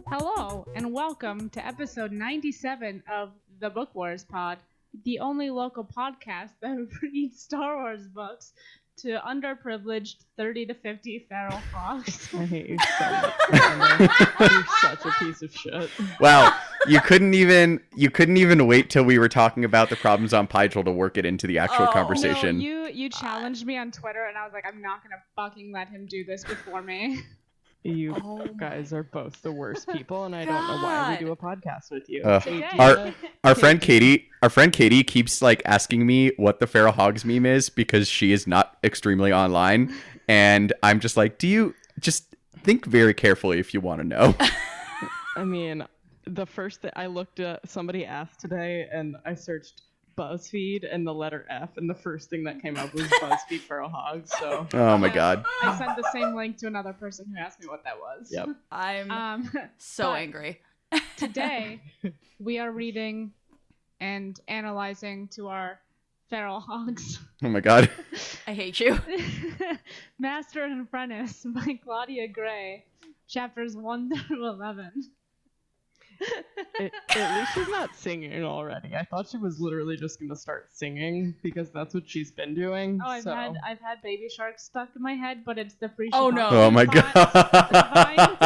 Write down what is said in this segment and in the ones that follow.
Hello, and welcome to episode 97 of the Book Wars Pod, the only local podcast that reads Star Wars books to underprivileged 30 to 50 feral hogs. I hate you so much. You're such a piece of shit. Wow, you couldn't even wait till we were talking about the problems on Pygel to work it into the actual conversation. No, you challenged me on Twitter, and I was like, I'm not gonna fucking let him do this before me. You guys are both the worst people, and I don't know why we do a podcast with you. Our friend Katie keeps like asking me what the feral hogs meme is because she is not extremely online, and I'm just like, do you just think very carefully if you want to know? I mean, the first thing I looked at, somebody asked today, and I searched BuzzFeed and the letter F, and the first thing that came up was BuzzFeed feral hogs. So. Oh my god. I sent the same link to another person who asked me what that was. Yep. I'm so angry. Today, we are reading and analyzing to our feral hogs. Oh my god. I hate you. Master and Apprentice by Claudia Gray, chapters 1 through 11. At least she's not singing already. I thought she was literally just gonna start singing because that's what she's been doing. Oh, I've had Baby Shark stuck in my head, but it's the free. Oh, no. Oh my god.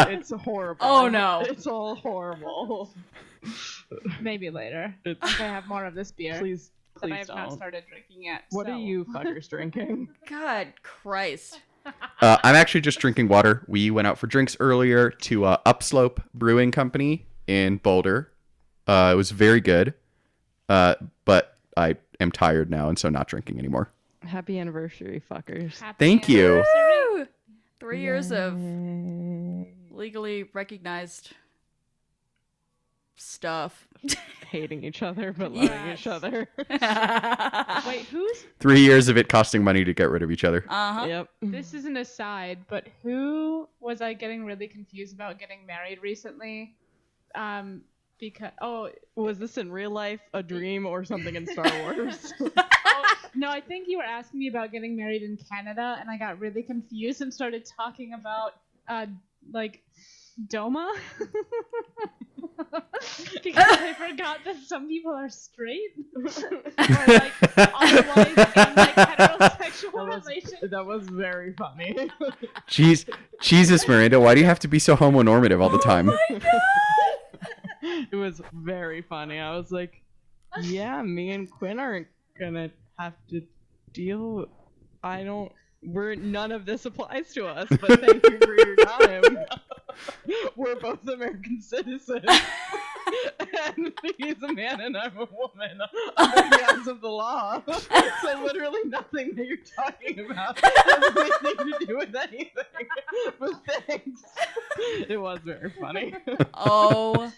It's horrible. Oh, no. It's all horrible. Maybe later. I think I have more of this beer Please that I have don't. not started drinking yet. What so. are you fuckers drinking? God Christ. I'm actually just drinking water. We went out for drinks earlier to Upslope Brewing Company in Boulder. It was very good, but I am tired now, and so not drinking anymore. Happy anniversary, fuckers. Happy Thank you. anniversary. Woo! 3 years of legally recognized stuff. Hating each other, but loving Yes. each other. Wait, who's? 3 years of it costing money to get rid of each other. Uh-huh. Yep. This is an aside, but who was I getting really confused about getting married recently? Because Was this in real life, a dream, or something in Star Wars? no, I think you were asking me about getting married in Canada, and I got really confused and started talking about like Doma. Because I forgot that some people are straight or like otherwise in like heterosexual relations. That was very funny. Jesus, Miranda, why do you have to be so homonormative all the time? It was very funny. I was like, yeah, me and Quinn aren't gonna have to deal. None of this applies to us, but thank you for your time. We're both American citizens. And he's a man and I'm a woman under the eyes of the law. So literally nothing that you're talking about has anything to do with anything. But thanks. It was very funny. Oh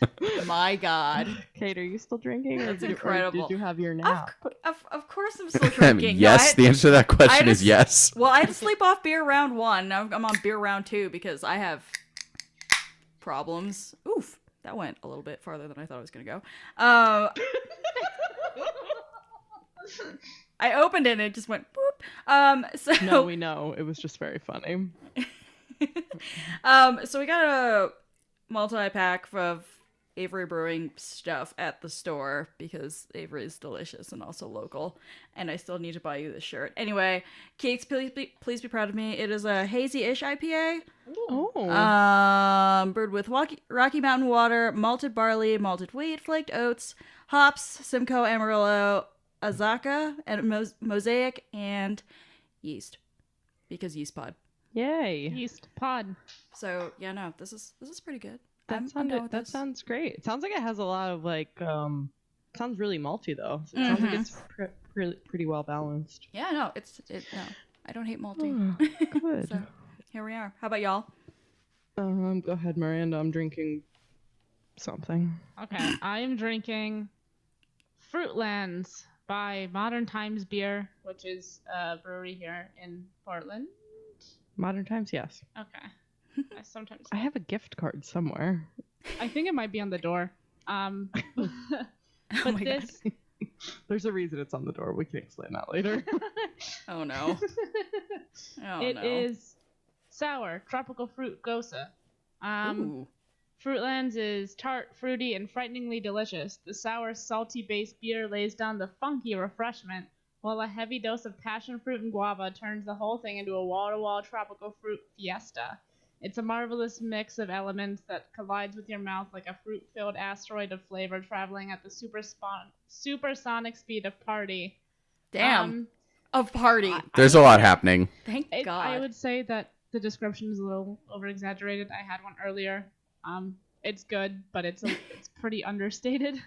my god. Kate, are you still drinking? That's or incredible. Did you have your nap? Of course I'm still drinking. Yes, the answer to that question is yes. Well, I had to sleep off beer round 1. Now I'm on beer round 2 because I have problems. Oof. That went a little bit farther than I thought it was going to go. I opened it and it just went boop. So No, we know. It was just very funny. So we got a multi-pack of Avery Brewing stuff at the store because Avery is delicious and also local, and I still need to buy you this shirt. Anyway, Cakes, please be proud of me. It is a hazy-ish IPA. Oh. Brewed with Rocky Mountain water, malted barley, malted wheat, flaked oats, hops, Simcoe, Amarillo, Azaka, and Mosaic, and yeast. Because yeast pod. Yay. Yeast pod. So yeah, no, this is pretty good. That sounds great. It sounds like it has a lot of like sounds really malty though. So it sounds like it's pretty well balanced. Yeah, no, no. I don't hate malty. Oh, good. So here we are. How about y'all? Go ahead, Miranda. I'm drinking something. Okay, I am drinking Fruitlands by Modern Times Beer, which is a brewery here in Portland. Modern times, yes. Okay. I sometimes. I have a gift card somewhere. I think it might be on the door. Oh But my God. this. There's a reason it's on the door. We can explain that later. Oh no. Oh It no. is sour tropical fruit gosa. Ooh. Fruitlands is tart, fruity, and frighteningly delicious. The sour, salty-based beer lays down the funky refreshment, while a heavy dose of passion fruit and guava turns the whole thing into a wall-to-wall tropical fruit fiesta. It's a marvelous mix of elements that collides with your mouth like a fruit-filled asteroid of flavor traveling at the supersonic speed of party. Damn. Of party. There's a lot happening. Thank God. I would say that the description is a little over-exaggerated. I had one earlier. It's good, but it's pretty understated.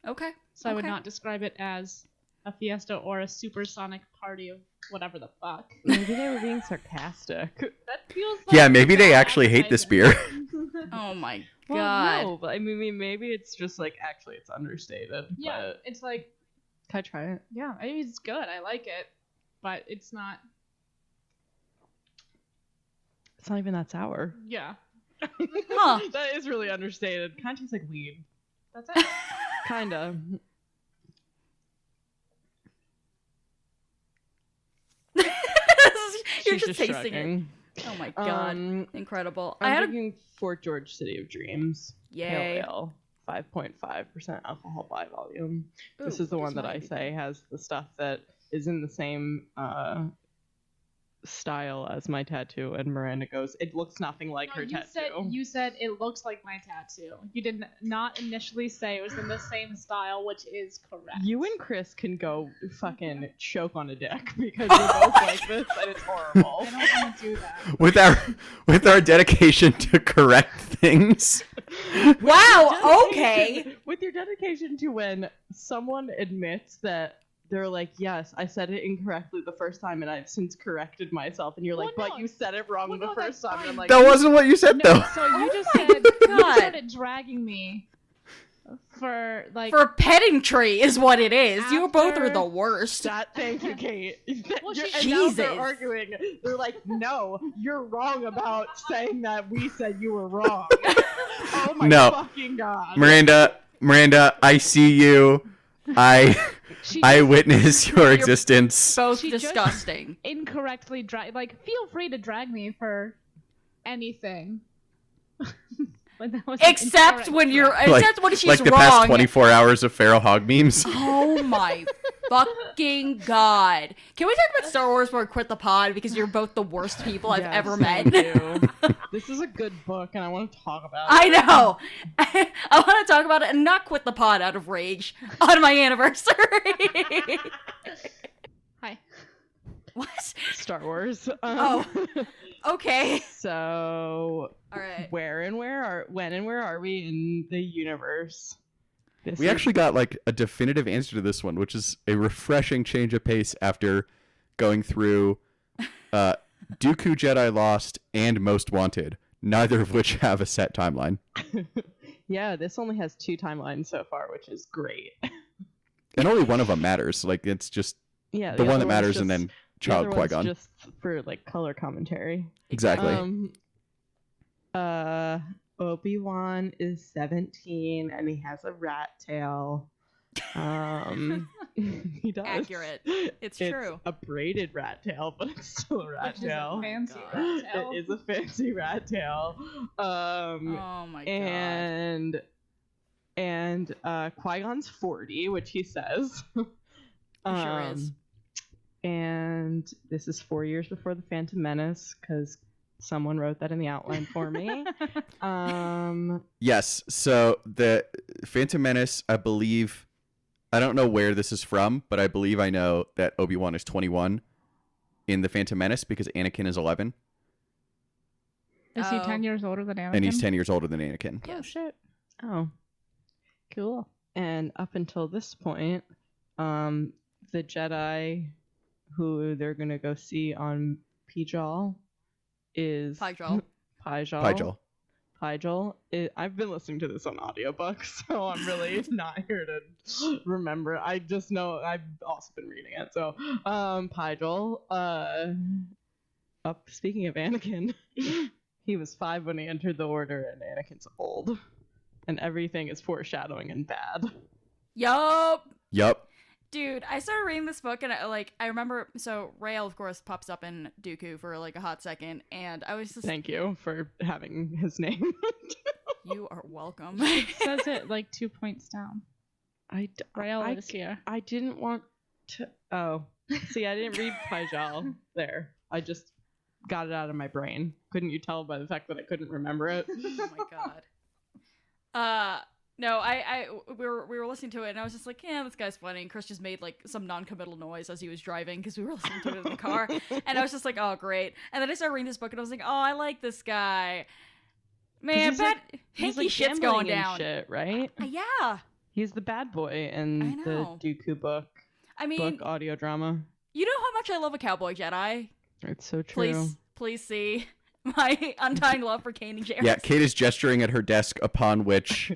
Okay. So I would Okay. not describe it as a fiesta or a supersonic party of whatever the fuck. Maybe they were being sarcastic. That feels like Yeah, maybe they bad actually hate this beer. advertising. Oh my Well, God. no, but I mean, maybe it's just like actually it's understated. Yeah, But it's like, can I try it? yeah, maybe it's good. I like it, but it's not. It's not even that sour. Yeah, Huh. That is really understated. Kind of tastes like weed. that's it. Kinda. You're She's just tasting shrugging. it. Oh my God. Incredible. I I'm had a drinking Fort George City of Dreams. Yay. Pale ale. 5.5% alcohol by volume. This Ooh, is the one that might I be say has the stuff that is in the same style as my tattoo, and Miranda goes, it looks nothing like No, her you tattoo. said it looks like my tattoo. You did not initially say it was in the same style, which is correct. You and Chris can go fucking choke on a dick because you're both like this and it's horrible. I don't want to do that. With our dedication to correct things. Wow. Okay. With your dedication to when someone admits that they're like, yes, I said it incorrectly the first time and I've since corrected myself, and you're like, Well, but no. you said it wrong Well, the no, first that's time. And I'm fine. like, That wasn't what you said, No, though. so you just my said you God. started dragging me for like For petting tree is what it is. You both are After- the worst. that, thank you, Kate. Well, You're- she- and now Jesus. they're arguing. They're like, no, you're wrong about saying that we said you were wrong. Oh my No. fucking God. Miranda, I see you. I she I just witness your existence. Both She just- disgusting. incorrectly drag. Like, feel free to drag me for anything. But that was an Except incorrect when you're, drag. except when she's like the wrong. past 24 hours of feral hog memes. Oh my fucking God. Can we talk about Star Wars before we quit the pod? Because you're both the worst people I've Yes, ever thank met. you. This is a good book, and I want to talk about it. I know. I want to talk about it and not quit the pod out of rage on my anniversary. Hi. What? Star Wars. Oh. Okay. So, All right. when and where are we in the universe? This We is- actually got like a definitive answer to this one, which is a refreshing change of pace after going through Dooku Jedi Lost and Most Wanted, neither of which have a set timeline. Yeah, this only has 2 timelines so far, which is great. And only one of them matters. Like it's just Yeah, the one other that one's matters, and just- then the Child other one's Qui-Gon. just for like color commentary. Exactly. Obi-Wan is 17 and he has a rat tail. He does. Accurate. It's true. A braided rat tail, but it's still a rat Which is a tail. fancy God. rat tail. It is a fancy rat tail. Oh my God. And Qui-Gon's 40, which he says. Sure is. And this is 4 years before the Phantom Menace, because someone wrote that in the outline for me. Yes. So the Phantom Menace, I believe, I don't know where this is from, but I believe I know that Obi-Wan is 21 in the Phantom Menace because Anakin is 11, Is he Oh. 10 years older than Anakin? and he's 10 years older than Anakin. Oh shit. Oh, Cool. and up until this point, the Jedi who they're gonna go see on Pijal is Pijal. Pijal. I've been listening to this on audiobook, so I'm really not here to remember. I just know I've also been reading it. So, Pijal Speaking of Anakin, he was 5 when he entered the Order, and Anakin's old, and everything is foreshadowing and bad. Yup. Yup. Dude, I started reading this book and I remember, so Rael of course pops up in Dooku for like a hot second, and I was just Thank you for having his name. you are welcome. Says it like 2 points down. Rael I is here. I didn't want to. Oh, see, I didn't read Pijal there. I just got it out of my brain. Couldn't you tell by the fact that I couldn't remember it? Oh my god. No, we were listening to it and I was just like, yeah, this guy's funny. And Chris just made like some non-committal noise as he was driving because we were listening to it in the car, and I was just like, oh great. And then I started reading this book and I was like, oh, I like this guy. Man, he's bad He's hinky shit's going gambling and down. shit, right? Yeah. He's the bad boy in I the know. Dooku book I mean, audio drama. you know how much I love a cowboy Jedi. It's so true. Please see my undying love for Kanan Jarrus. Yeah, Kate is gesturing at her desk, upon which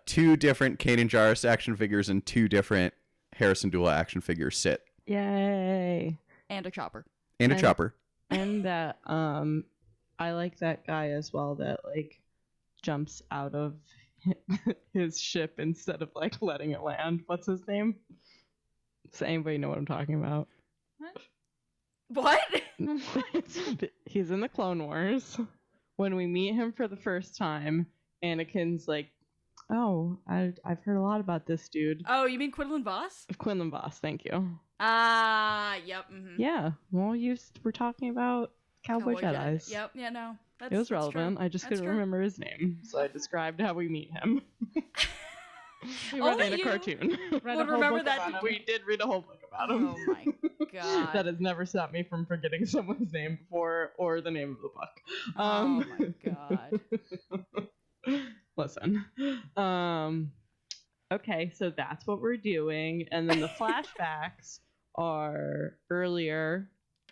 2 different Kanan Jarrus action figures and 2 different Harrison Dula action figures sit, Yay! And a chopper. and a And- chopper. And that I like that guy as well that like jumps out of his ship instead of like letting it land. What's his name? Does anybody know what I'm talking about? What? He's in the Clone Wars. When we meet him for the first time, Anakin's like, "Oh, I've heard a lot about this dude." Oh, you mean Quinlan Voss? Quinlan Voss, thank you. Yep. Mm-hmm. Yeah, well, we're talking about Cowboy Jedis. Yep. Yeah. No. That's, It was that's true. relevant. I just That's couldn't true. remember his name, so I described how we meet him. We read Only in a you cartoon. Read a would whole remember book that. about him. We did read a whole book about him. Oh my god. That has never stopped me from forgetting someone's name before or the name of the book. Oh my god. Listen. Okay, so that's what we're doing. And then the flashbacks are earlier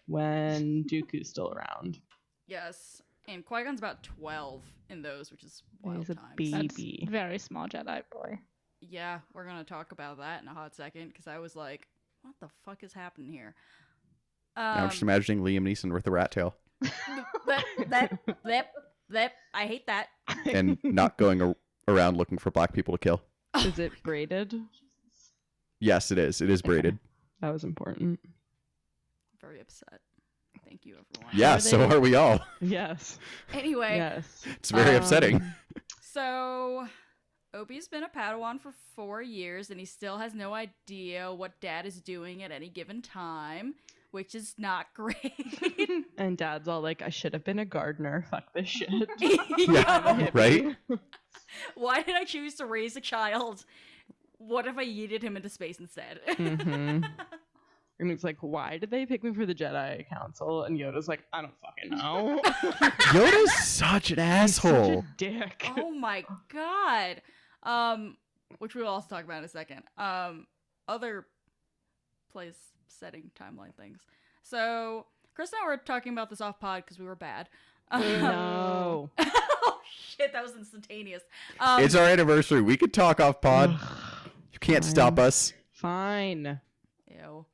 when Dooku's still around. Yes. And Qui-Gon's about 12 in those, which is wild He's a times. That's baby. very small Jedi boy. Yeah, we're gonna talk about that in a hot second because I was like, "What the fuck is happening here?" I'm just imagining Liam Neeson with a rat tail that I hate that. and not going around looking for black people to kill. Is it braided? Yes, it is. It is braided. That was important. Very upset. Thank you, everyone. Yeah, Are so they- are we all. Yes. Anyway, Yes. It's very upsetting. so Obi's been a Padawan for 4 years, and he still has no idea what Dad is doing at any given time, which is not great. And Dad's all like, I should have been a gardener. Fuck this shit. Yeah, right? Why did I choose to raise a child? What if I yeeted him into space instead? Mhm. And it's like, why did they pick me for the Jedi Council? And Yoda's like, I don't fucking know. Yoda's such an asshole. Such a dick. Oh my god. Which we'll also talk about in a second. Other place setting timeline things. So Chris and I were talking about this off pod because we were bad. No. Oh shit, that was instantaneous. It's our anniversary. We could talk off pod. You can't stop us. Fine. Ew.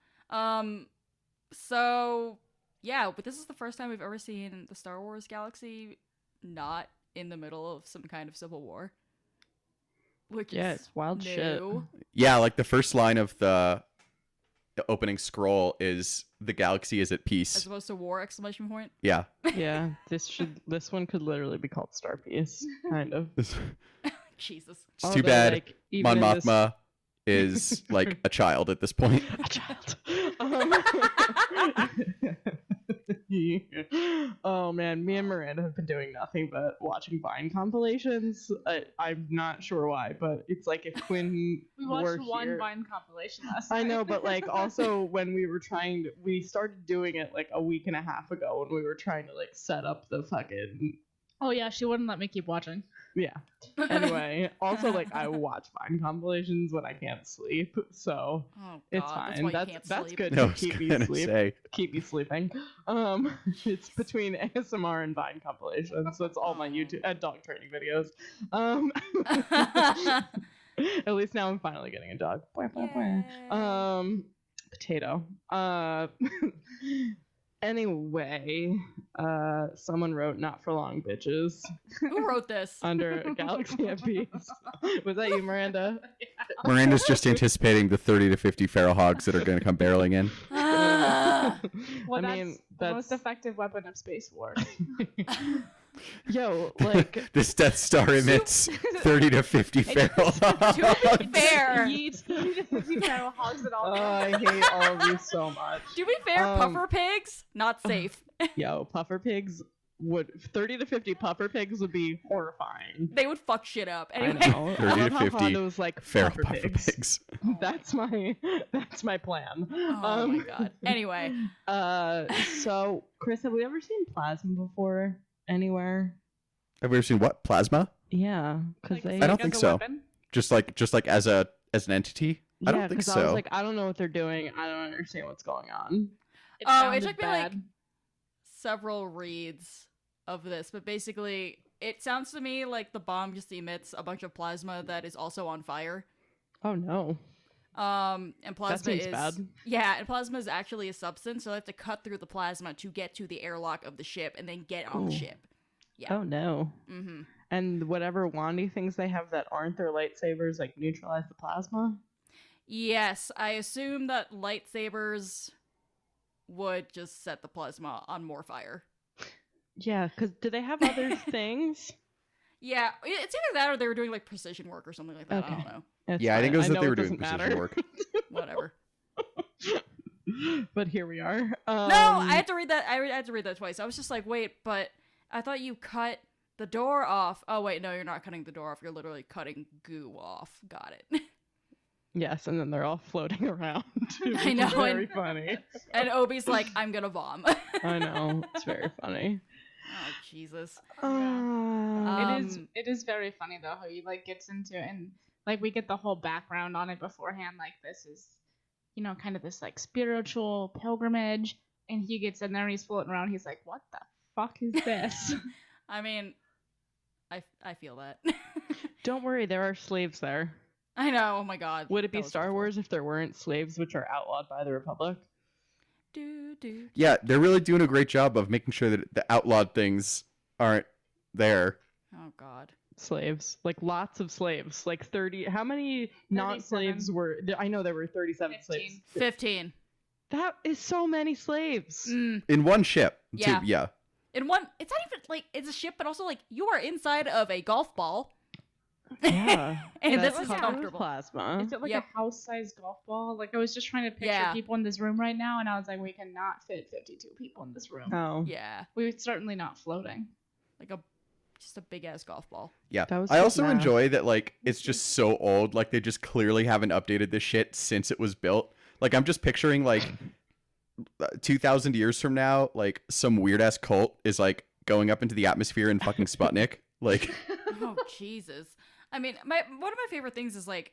So yeah, but this is the first time we've ever seen the Star Wars galaxy not in the middle of some kind of civil war. Which Yeah, is it's wild shit. new. Yeah, like the first line of the opening scroll is "The galaxy is at As peace." opposed to war exclamation point. Yeah. Yeah, this one could literally be called Star Piece, kind of. It's Jesus. too Although, bad like, even Mon in this- Mothma is like a child at this point. A child. Oh man, me and Miranda have been doing nothing but watching Vine compilations. I'm not sure why, but it's like if Quinn We were watched one here. Vine compilation last night. I know, but like also when we started doing it like a week and a half ago when we were trying to like set up the fucking Oh yeah, she wouldn't let me keep watching. yeah. Anyway, also like I watch Vine compilations when I can't sleep, so Oh god, it's that's fine. why you That's can't that's sleep. good No, I to was keep me gonna sleep. say. Keep me sleeping. It's between ASMR and Vine compilations. So it's all my YouTube and dog training videos. At least now I'm finally getting a dog. Yay. Potato. Anyway, someone wrote "Not for long, bitches" Who wrote this? under Galaxy of Peace. Was that you, Miranda? Miranda's just anticipating the 30 to 50 feral hogs that are going to come barreling in. Ah. Well, I that's mean, the most effective weapon of space war. Yo, like, This Death Star emits 30 to 50 feral To hogs. be fair, Yeet 30 to 50 feral hogs at all. I hate all of you so much. to be fair, Um, puffer pigs not safe. Yo, puffer pigs would 30 to 50 puffer pigs would be horrifying. They would fuck shit up. I Anyway, know. 30 I to love how 50 Hondo was like Feral puffer puffer pigs. pigs. That's my plan. oh my god. Anyway, So Chris, have we ever seen plasma before anywhere? Have we ever seen what? Plasma? Yeah, because Like, they. I don't as think a so. weapon? Just like as an entity? I don't Yeah, think 'cause I was so. like, I don't know what they're doing. I don't understand what's going on. It Oh, it sounded took me, like, bad. several reads of this, but basically, it sounds to me like the bomb just emits a bunch of plasma that is also on fire. Oh no, And plasma seems is bad. Yeah, and plasma is actually a substance, so they have to cut through the plasma to get to the airlock of the ship and then get on the Ooh. ship. Yeah. oh no. Mm-hmm. And whatever wandy things they have that aren't their lightsabers, like neutralize the plasma. Yes, I assume that lightsabers would just set the plasma on more fire. Yeah, because do they have other things? Yeah, it's either that or they were doing like precision work or something like that. I Okay. don't know. It's Yeah, I think it was fine. that know they it were doing doesn't precision matter. work. Whatever. But here we are. No, I had to read that. I had to read that twice. I was just like, wait, but I thought you cut the door off. Oh wait, no, you're not cutting the door off. You're literally cutting goo off. Got it. Yes, and then they're all floating around. I know, It's very and- funny. And Obi's like, I'm gonna vom. I know. It's very funny. Oh Jesus. It is very funny though how he like gets into it and like we get the whole background on it beforehand. Like this is, you know, kind of this like spiritual pilgrimage, and he gets in there and he's floating around. He's like, "What the fuck is this?" I mean, I feel that. Don't worry, there are slaves there. I know. Oh my God. Would it be That was Star awful. Wars if there weren't slaves which are outlawed by the Republic? Do. Yeah, they're really doing a great job of making sure that the outlawed things aren't there. Oh God. Slaves. Like lots of slaves. Like 30. How many non-slaves were I know there were 37 slaves. 15. That is so many slaves. Mm. In one ship. Yeah. Too. Yeah. In one, it's not even like it's a ship, but also like you are inside of a golf ball, Yeah. and That's this is covered with comfortable. plasma. Is it like Yep. a house-sized golf ball? Like I was just trying to picture Yeah. people in this room right now, and I was like, we cannot fit 52 people in this room. Oh. Yeah, We're certainly not floating. like just a big ass golf ball. Yeah. That was I just also math. enjoy that like it's just so old. Like they just clearly haven't updated this shit since it was built. Like I'm just picturing like 2,000 years from now, like some weird ass cult is like going up into the atmosphere in fucking Sputnik. Like Oh Jesus! I mean, one of my favorite things is like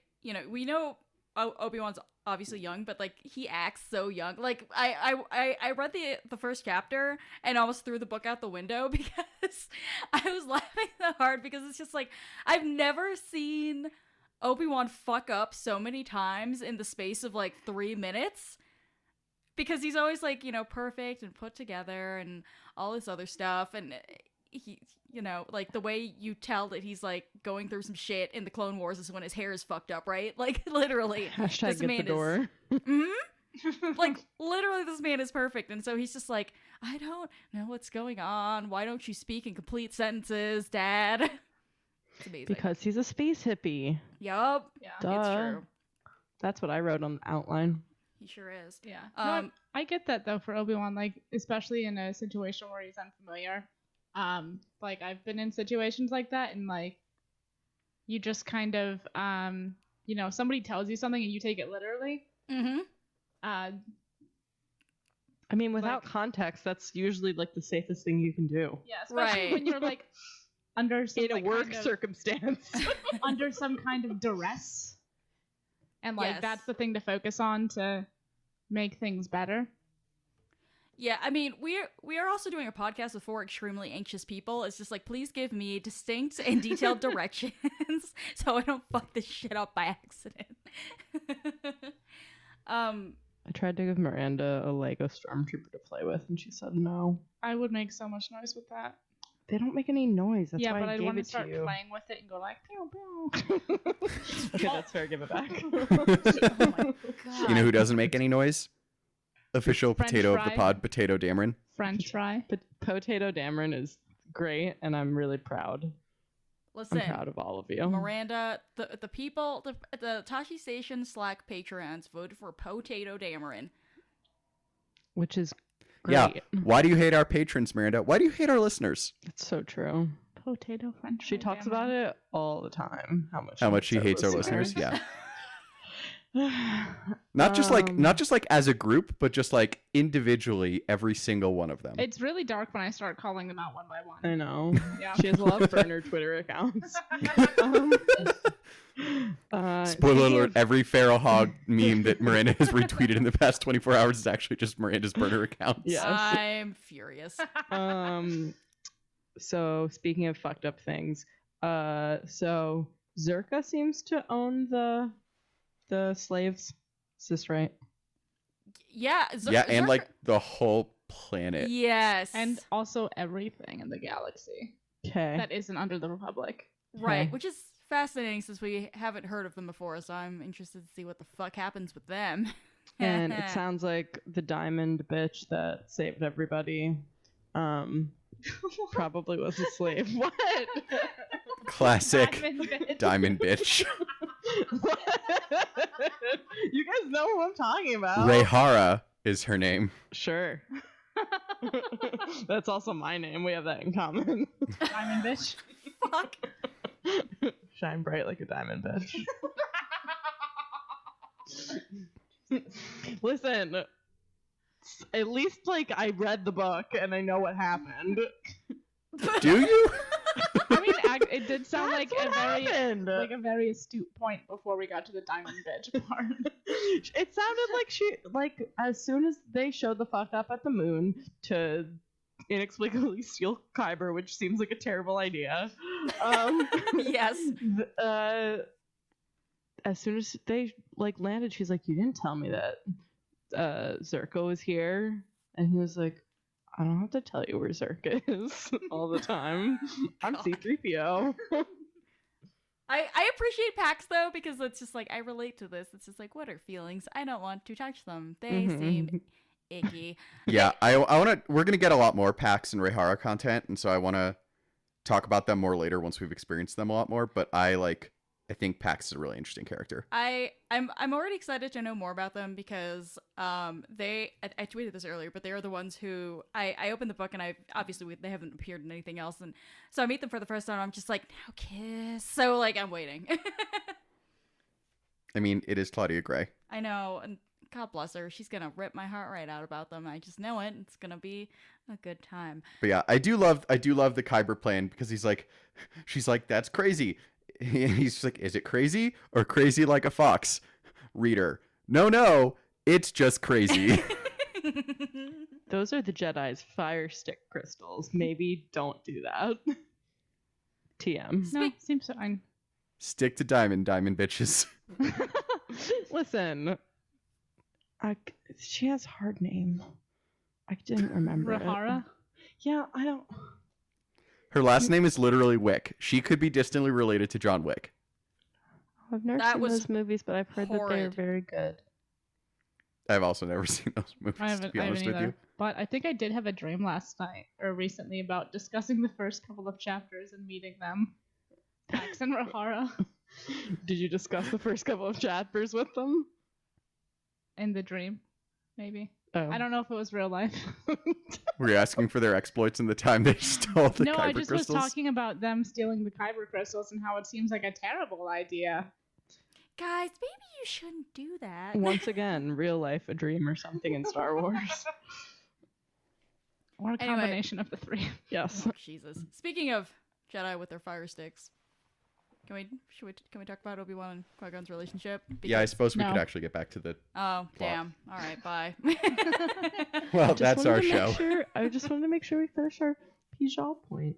we know Obi-Wan's obviously young, but like he acts so young. Like I read the first chapter and almost threw the book out the window because I was laughing so hard because it's just like I've never seen Obi-Wan fuck up so many times in the space of like 3 minutes. Because he's always like, perfect and put together and all this other stuff. And he, like the way you tell that he's like going through some shit in the Clone Wars is when his hair is fucked up, right? Like literally. Hashtag this get man the door. Like literally this man is perfect. And so he's just like, I don't know what's going on. Why don't you speak in complete sentences, Dad? It's amazing. Because he's a space hippie. Yup. Yeah. Duh. It's true. That's what I wrote on the outline. He sure is. Yeah. No, I get that though for Obi-Wan, like especially in a situation where he's unfamiliar. Like I've been in situations like that and like you just kind of somebody tells you something and you take it literally. Mm-hmm. I mean, without Like- context, that's usually like the safest thing you can do. Yeah, especially Right. when you're like under some In a like, work kind of- circumstance. under some kind of duress. And like Yes. that's the thing to focus on to make things better. Yeah, I mean, we are also doing a podcast with 4 extremely anxious people. It's just like, please give me distinct and detailed directions so I don't fuck this shit up by accident. tried to give Miranda a Lego Stormtrooper to play with, and she said no. I would make so much noise with that. They don't make any noise. That's yeah, why but I I'd gave want to it start to you. playing with it and go like, pew, pew. Okay, that's fair. Give it back. Oh my god. You know who doesn't make any noise? Official French potato of fry. the pod, Potato Dameron. French fry. But Potato Dameron is great, and I'm really proud. Listen, I'm proud of all of you. Miranda, the people, the Tashi Station Slack Patreons voted for Potato Dameron. Which is great. Yeah. Why do you hate our patrons, Miranda? Why do you hate our listeners? It's so true. Potato French fry. She talks about it all the time. How much She hates our listeners. Yeah. Yeah. Not just like as a group, but just like individually, every single one of them. It's really dark when I start calling them out one by one. I know. Yeah. She has a lot of burner Twitter accounts. Spoiler speaking alert, of- every feral hog meme that Miranda has retweeted in the past 24 hours is actually just Miranda's burner accounts. Yes. I'm furious. So speaking of fucked up things, so Zerka seems to own the slaves. Is this right? Yeah. Yeah, and like the whole planet. Yes. And also everything in the galaxy Okay. that isn't under the Republic. right, Okay. which is fascinating since we haven't heard of them before, so I'm interested to see what the fuck happens with them. And it sounds like the diamond bitch that saved everybody probably was a slave. What? Classic Diamond bitch. diamond bitch. You guys know who I'm talking about. Rayhara is her name. Sure. That's also my name. We have that in common. Diamond bitch. Fuck. Shine bright like a diamond bitch. Listen, at least like I read the book and I know what happened. Do you? I mean, it did sound That's like what happened. a very astute point before we got to the diamond bitch part. It sounded like she like as soon as they showed the fuck up at the moon to inexplicably steal Kyber, which seems like a terrible idea. Yes. As soon as they like landed, she's like, "You didn't tell me that Zerka was here," and he was like, "I don't have to tell you where Zerka is all the time. I'm God. C-3PO." I appreciate PAX though because it's just like I relate to this. It's just like what are feelings? I don't want to touch them. They Mhm. seem icky. Yeah, I want to. We're gonna get a lot more Pax and Rayhara content, and so I want to talk about them more later once we've experienced them a lot more. But I think Pax is a really interesting character. I'm already excited to know more about them because I tweeted this earlier, but they are the ones who I opened the book and they haven't appeared in anything else, and so I meet them for the first time. I'm just like, now kiss. So like I'm waiting. I mean, it is Claudia Gray. I know, and God bless her. She's gonna rip my heart right out about them. I just know it. It's gonna be a good time. But yeah, I do love the Kyber plan because she's like, that's crazy. And he's like, is it crazy or crazy like a fox? Reader, no, it's just crazy. Those are the Jedi's fire stick crystals. Maybe don't do that. TM. No, seems fine. Stick to diamond bitches. Listen, she has a hard name. I didn't remember it. Rahara. Yeah, I don't. Her last name is literally Wick. She could be distantly related to John Wick. I've never That seen was those movies, but I've heard that they're horrid. very good. I've also never seen those movies, I to haven't, be I haven't honest with either. you. But I think I did have a dream last night or recently about discussing the first couple of chapters and meeting them. Pax and Rahara Did you discuss the first couple of chapters with them? in the dream, maybe. Oh. I don't know if it was real life. Were you asking for their exploits in the time they stole the No, Kyber I just crystals? was talking about them stealing the Kyber crystals and how it seems like a terrible idea. Guys, maybe you shouldn't do that. Once again, real life, a dream or something in Star Wars. Or a Anyway. combination of the three. Yes. Oh, Jesus. Speaking of Jedi with their fire sticks, can we talk about Obi-Wan and Qui-Gon's relationship? Yeah, I Because- suppose we No. could actually get back to the. Oh, damn. All right, bye. Well, Just that's wanted our to make show. Sure, I just wanted to make sure we finish our Pijal point.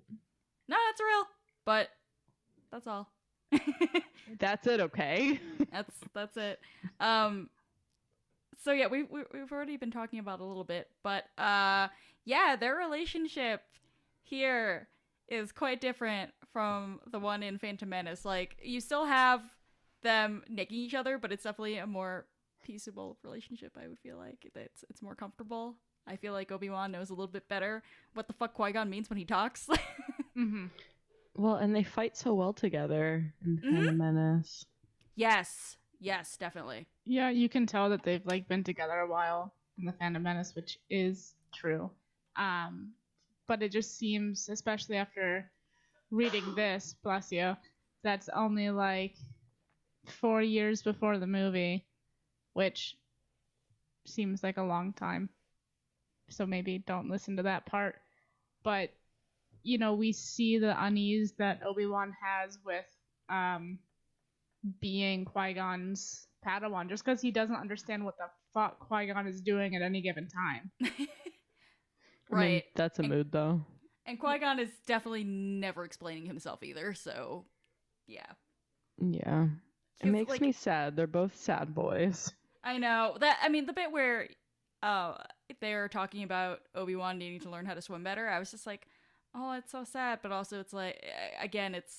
No, that's real. But that's all. That's it, okay? That's it. So yeah, we've already been talking about it a little bit, but yeah, their relationship here is quite different from the one in Phantom Menace. Like, you still have them nicking each other, but it's definitely a more peaceable relationship. I would feel like it's more comfortable. I feel like Obi-Wan knows a little bit better what the fuck Qui-Gon means when he talks. Mm-hmm. Well, and they fight so well together in Phantom Menace. Yes, definitely. Yeah, you can tell that they've like been together a while in the Phantom Menace, which is true. But it just seems, especially after reading this, bless you, that's only like 4 years before the movie, which seems like a long time. So maybe don't listen to that part. But, you know, we see the unease that Obi-Wan has with being Qui-Gon's Padawan, just because he doesn't understand what the fuck Qui-Gon is doing at any given time. I mean, Right. that's a mood, though. And Qui-Gon is definitely never explaining himself either, so yeah. Yeah. It He's, makes like- me sad. They're both sad boys. I know. The bit where they're talking about Obi-Wan needing to learn how to swim better, I was just like, oh, it's so sad, but also it's like, again, it's,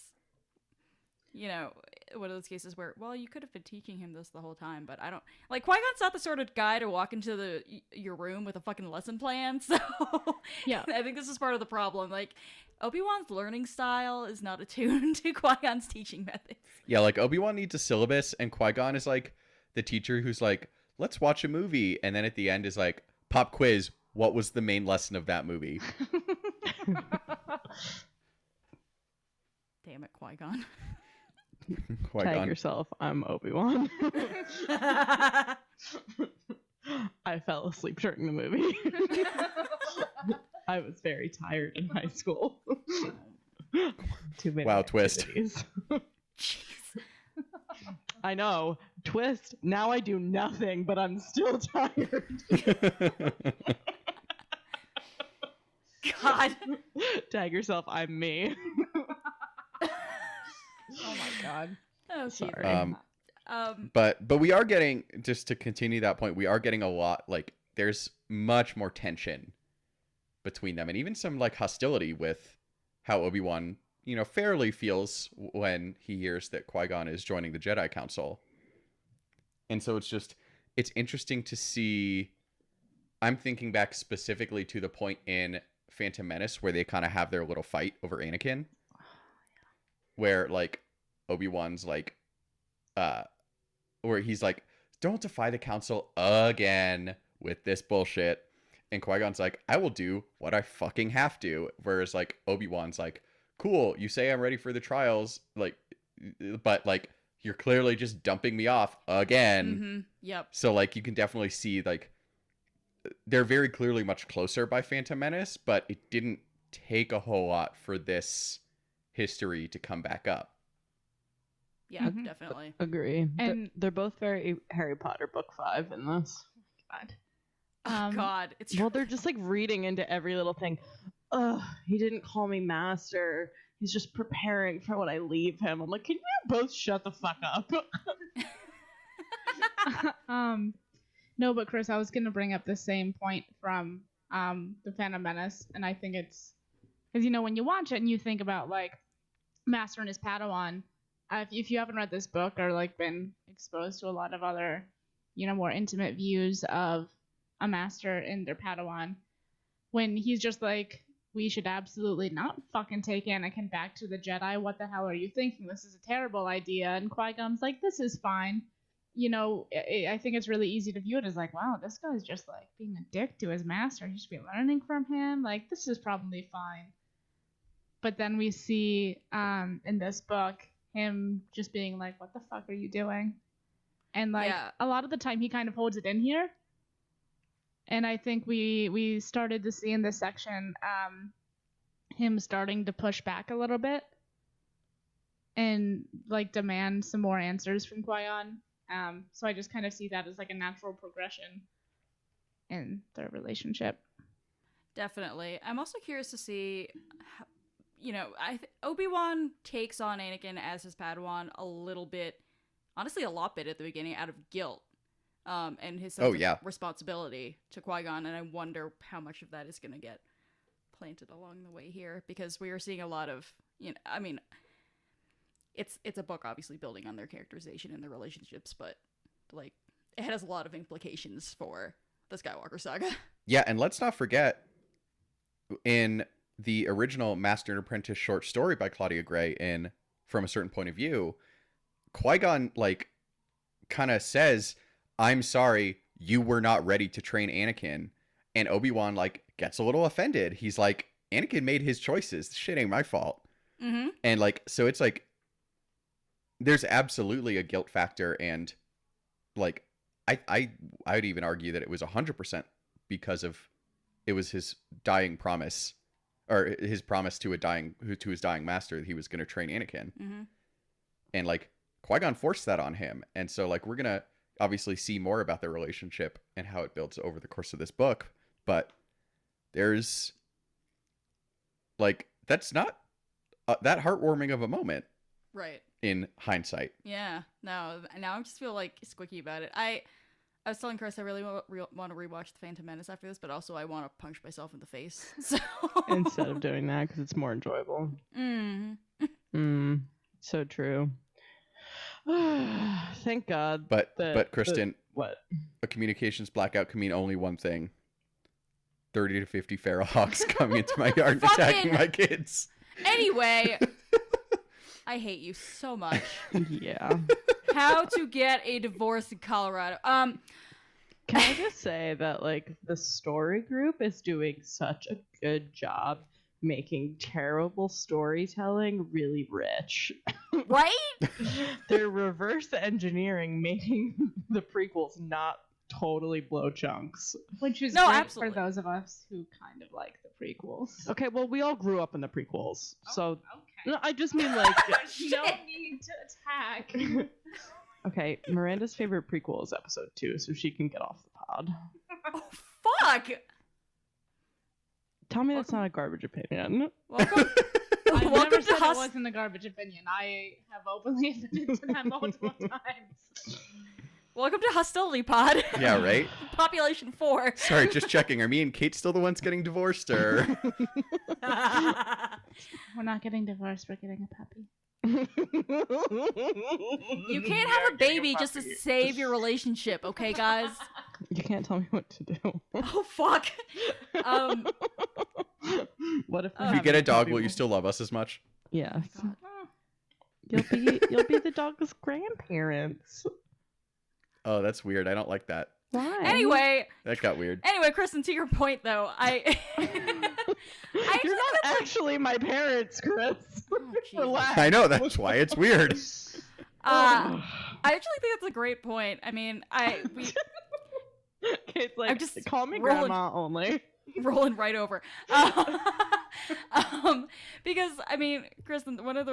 you know, one of those cases where, well, you could have been teaching him this the whole time, but I don't, like, Qui-Gon's not the sort of guy to walk into your room with a fucking lesson plan, so Yeah. I think this is part of the problem. Like, Obi-Wan's learning style is not attuned to Qui-Gon's teaching methods. Yeah, like Obi-Wan needs a syllabus, and Qui-Gon is like the teacher who's like, let's watch a movie, and then at the end is like, pop quiz, what was the main lesson of that movie? Damn it, Qui-Gon. Tag Qui-Gon. yourself. I'm Obi-Wan. I fell asleep during the movie. I was very tired in high school. Too many Wow, twist. activities. Jeez. I know. Twist. Now I do nothing, but I'm still tired. God. Tag yourself. I'm me. Oh my god. Oh, Sorry. But we are getting, just to continue that point, we are getting a lot, like, there's much more tension between them, and even some like hostility with how Obi-Wan, you know, fairly feels when he hears that Qui-Gon is joining the Jedi Council. And so it's interesting to see. I'm thinking back specifically to the point in Phantom Menace where they kind of have their little fight over Anakin, where like Obi-Wan's like where he's like, don't defy the council again with this bullshit, and Qui-Gon's like, I will do what I fucking have to, whereas like Obi-Wan's like, cool, you say I'm ready for the trials, like, but like you're clearly just dumping me off again. Mm-hmm. Yep. So like you can definitely see like they're very clearly much closer by Phantom Menace, but it didn't take a whole lot for this history to come back up. Yeah, Mhm. definitely. Agree. And- they're both very Harry Potter book 5 in this. God. Oh, God, it's Well, they're just like reading into every little thing. Ugh, he didn't call me master. He's just preparing for when I leave him. I'm like, can you both shut the fuck up? No, but Chris, I was gonna bring up the same point from the Phantom Menace, and I think it's because, you know, when you watch it and you think about like Master and his Padawan, if you haven't read this book or like been exposed to a lot of other, you know, more intimate views of a Master and their Padawan, when he's just like, we should absolutely not fucking take Anakin back to the Jedi. What the hell are you thinking? This is a terrible idea. And Qui-Gon's like, this is fine. You know, I think it's really easy to view it as like, wow, this guy's just like being a dick to his master. He should be learning from him. Like, this is probably fine. But then we see in this book him just being like, what the fuck are you doing? And like Yeah. a lot of the time he kind of holds it in here. And I think we started to see in this section him starting to push back a little bit and like demand some more answers from Qui-Gon. So I just kind of see that as like a natural progression in their relationship. Definitely. I'm also curious to see, how, you know, Obi-Wan takes on Anakin as his Padawan a little bit, honestly, a lot bit at the beginning out of guilt. and his sense yeah. of responsibility to Qui-Gon, and I wonder how much of that is going to get planted along the way here, because we are seeing a lot of, I mean, it's a book obviously building on their characterization and their relationships, but like it has a lot of implications for the Skywalker saga. Yeah, and let's not forget, in the original Master and Apprentice short story by Claudia Gray in From a Certain Point of View, Qui-Gon, like, kind of says, I'm sorry, you were not ready to train Anakin. And Obi-Wan, like, gets a little offended. He's like, Anakin made his choices. This shit ain't my fault. Mm-hmm. And, like, so it's like, there's absolutely a guilt factor. And, like, I would even argue that it was 100% because of, it was his dying promise, or his promise to his dying master, that he was going to train Anakin. Mm-hmm. And, like, Qui-Gon forced that on him. And so, like, we're going to obviously see more about their relationship and how it builds over the course of this book. But there's, like, that's not that heartwarming of a moment. Right. In hindsight. Yeah. No, now I just feel like squicky about it. I was telling Chris I really want to rewatch The Phantom Menace after this, but also I want to punch myself in the face. So Instead of doing that, because it's more enjoyable. So true. Thank God. But Kristen, what? A communications blackout can mean only one thing: 30 to 50 feral hawks coming into my yard and attacking my kids. Anyway, I hate you so much. Yeah. How to get a divorce in Colorado. Can I just say that, like, the story group is doing such a good job making terrible storytelling really rich. Right? They're reverse engineering making the prequels not totally blow chunks. Which is No, great absolutely. for those of us who kind of like the prequels. Okay, well, we all grew up in the prequels, so Okay. no, I just mean like. No need to attack. Okay, Miranda's favorite prequel is episode 2, so she can get off the pod. Oh, fuck! Tell me that's not a garbage opinion. Welcome. I Welcome never to said it Hus- wasn't a garbage opinion. I have openly admitted to that multiple times. Welcome to Hostility Pod. Yeah, right? Population 4. Sorry, just checking. Are me and Kate still the ones getting divorced, or? We're not getting divorced. We're getting a puppy. You can't have a baby just to save your relationship, okay, guys? You can't tell me what to do. Oh, fuck. What if we If you have get a dog, puppy? will you still love us as much? Yes. God. You'll be the dog's grandparents. Oh, that's weird. I don't like that. Why? Anyway, That got weird. Kristen, to your point, though, I You're not actually my parents, Chris. Oh, Jesus. Relax. I know, that's why it's weird. I actually think that's a great point. I mean, Kate's like, I'm just call me rolling- grandma only. rolling right over. Because I mean, Kristen, one of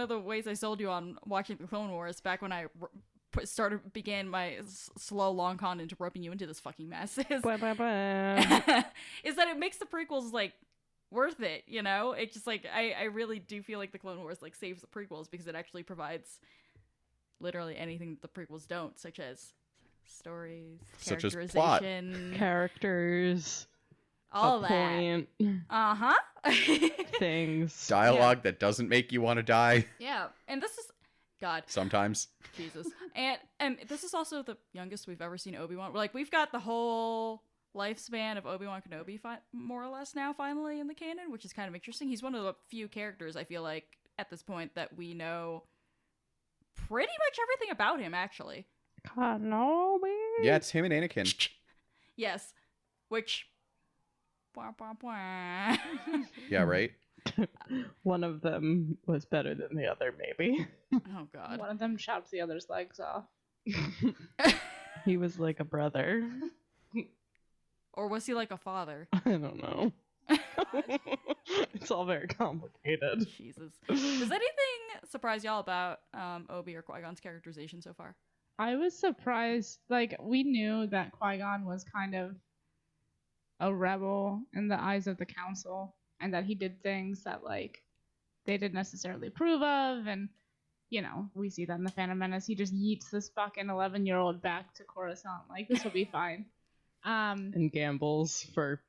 the ways I sold you on watching the Clone Wars back when I began my slow long con into roping you into this fucking mess is, Blah, blah, blah. is that it makes the prequels like worth it, you know? It's just like I really do feel like the Clone Wars like saves the prequels because it actually provides literally anything that the prequels don't, such as stories, Such as plot. characterization, Characters. all a that. point. Things. Dialogue that doesn't make you want to die Yeah, and this is God, sometimes. Jesus, and this is also the youngest we've ever seen Obi-Wan. Like we've got the whole lifespan of Obi-Wan Kenobi, more or less now, finally in the canon, which is kind of interesting. He's one of the few characters I feel like at this point that we know pretty much everything about him, actually. Kenobi. Yeah, it's him and Anakin. Yes, which. Bwah, bwah, bwah. Yeah, right? One of them was better than the other, maybe. Oh God. One of them chops the other's legs off. He was like a brother. Or was he like a father? I don't know. It's all very complicated. Jesus. Does anything surprise y'all about Obi or Qui-Gon's characterization so far? I was surprised. Like, we knew that Qui-Gon was kind of a rebel in the eyes of the council, and that he did things that, like, they didn't necessarily approve of, and you know, we see that in the Phantom Menace. He just yeets this fucking 11-year-old back to Coruscant. Like, this will be fine. And gambles for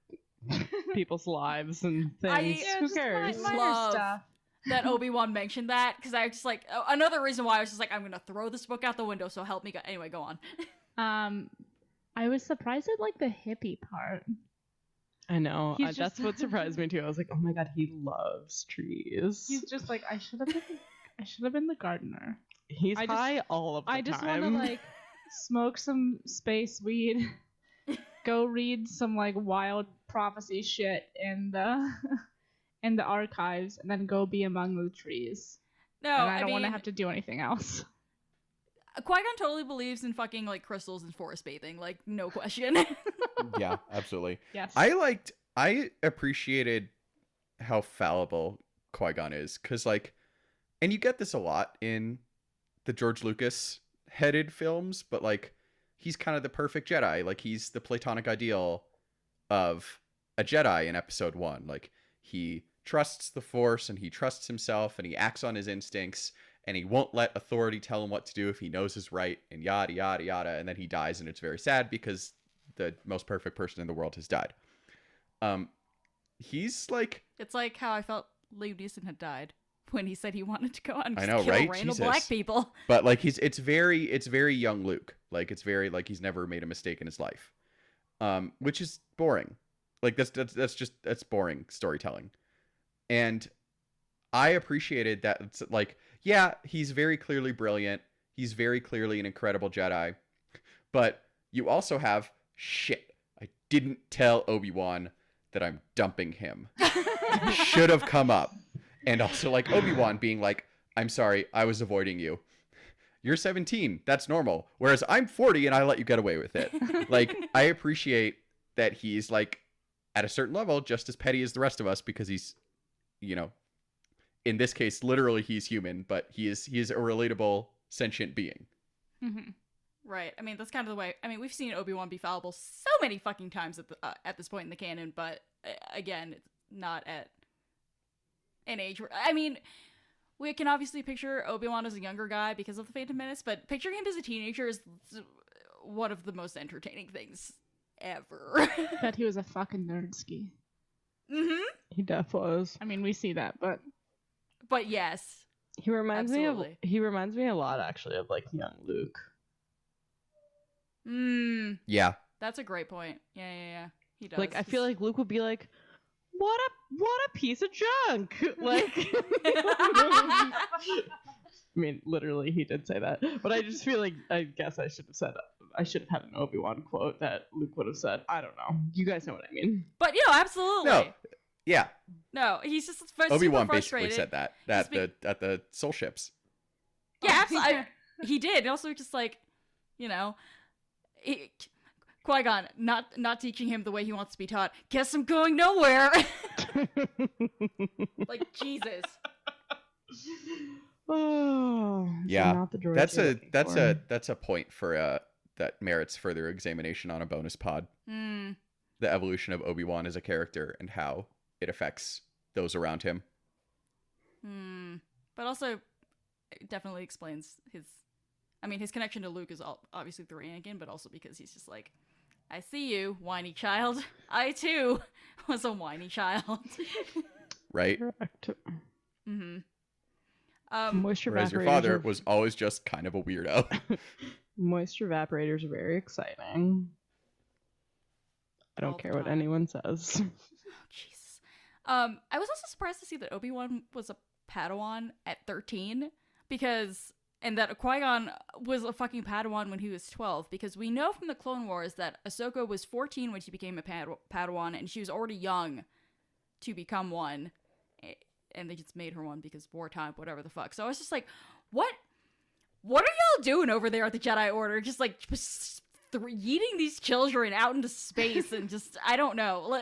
people's lives and things. Yeah, Who cares? minor Love stuff. that Obi-Wan mentioned that, because I was just like, another reason why I was just like, I'm gonna throw this book out the window, so help me go. Anyway, go on. I was surprised at like the hippie part. I know. He's That's just- what surprised me too. I was like, oh my god, he loves trees. He's just like, I should have been the gardener. He's I just- high all of the I just time. want to like smoke some space weed, go read some like wild prophecy shit in the in the archives, and then go be among the trees. No, And I don't mean, want to have to do anything else. Qui-Gon totally believes in fucking like crystals and forest bathing, like no question. Yeah, absolutely. Yes. I appreciated how fallible Qui-Gon is, because like, and you get this a lot in the George Lucas headed films, but like, he's kind of the perfect Jedi. Like, he's the platonic ideal of a Jedi in episode 1. Like, he trusts the Force and he trusts himself and he acts on his instincts and he won't let authority tell him what to do if he knows is right, and yada yada yada. And then he dies, and it's very sad because the most perfect person in the world has died. He's like, It's like how I felt Liam Neeson had died when he said he wanted to go out and I just know, kill right? random Jesus. black people. but like it's very young Luke. Like, it's very like he's never made a mistake in his life, which is boring. Like, that's boring storytelling. And I appreciated that. It's like, yeah, he's very clearly brilliant. He's very clearly an incredible Jedi. But you also have, shit, I didn't tell Obi-Wan that I'm dumping him. Should have come up. And also, like, Obi-Wan being like, I'm sorry, I was avoiding you. You're 17. That's normal. Whereas I'm 40 and I let you get away with it. Like, I appreciate that he's, like, at a certain level, just as petty as the rest of us, because he's, you know, in this case, literally he's human, but he is a relatable, sentient being. Mm-hmm. Right. I mean, that's kind of the way. I mean, we've seen Obi-Wan be fallible so many fucking times at this point in the canon, but again, it's not at an age where, I mean, we can obviously picture Obi-Wan as a younger guy because of the Phantom Menace, but picturing him as a teenager is one of the most entertaining things ever. Bet he was a fucking nerdski. Mm-hmm. He def was. I mean, we see that, but But yes. He reminds Absolutely. me a lot actually of like young Luke. Yeah. That's a great point. Yeah. He does. Like, I feel like Luke would be like, what a piece of junk. Like, I mean, literally, he did say that. But I just feel like, I guess I should have had an Obi-Wan quote that Luke would have said. I don't know. You guys know what I mean. But absolutely. No. Yeah. No, he's just Obi-Wan super basically frustrated. said that at the soul ships. Yeah, absolutely. He did. Also, just like, you know, Qui-Gon not teaching him the way he wants to be taught. Guess I'm going nowhere. Like, Jesus. Oh, Yeah. Not the droid That's a point for that merits further examination on a bonus pod. Hmm. The evolution of Obi-Wan as a character and how it affects those around him. But also, it definitely explains his connection to Luke is obviously through Anakin, but also because he's just like, I see you, whiny child. I too was a whiny child. Right? Correct. Moisture Whereas your father was always just kind of a weirdo. Moisture evaporators are very exciting. I All don't the care what time. anyone says. Jesus. I was also surprised to see that Obi-Wan was a Padawan at 13, and that Qui-Gon was a fucking Padawan when he was 12, because we know from the Clone Wars that Ahsoka was 14 when she became a Padawan, and she was already young to become one, and they just made her one because wartime, whatever the fuck. So I was just like, what are y'all doing over there at the Jedi Order? Just like yeeting these children out into space and just, I don't know.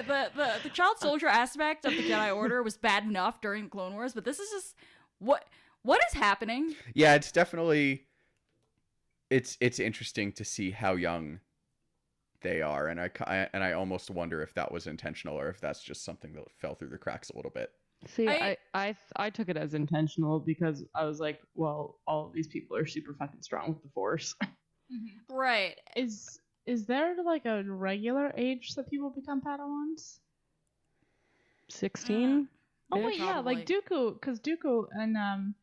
The child soldier aspect of the Jedi Order was bad enough during the Clone Wars, but this is just, what is happening? Yeah, it's definitely it's interesting to see how young they are, and I almost wonder if that was intentional or if that's just something that fell through the cracks a little bit. See, I- I took it as intentional because I was like, well, all of these people are super fucking strong with the Force. Right. Is there like a regular age that people become Padawans? 16? Oh Yeah, wait, yeah, like probably. Dooku, because Dooku and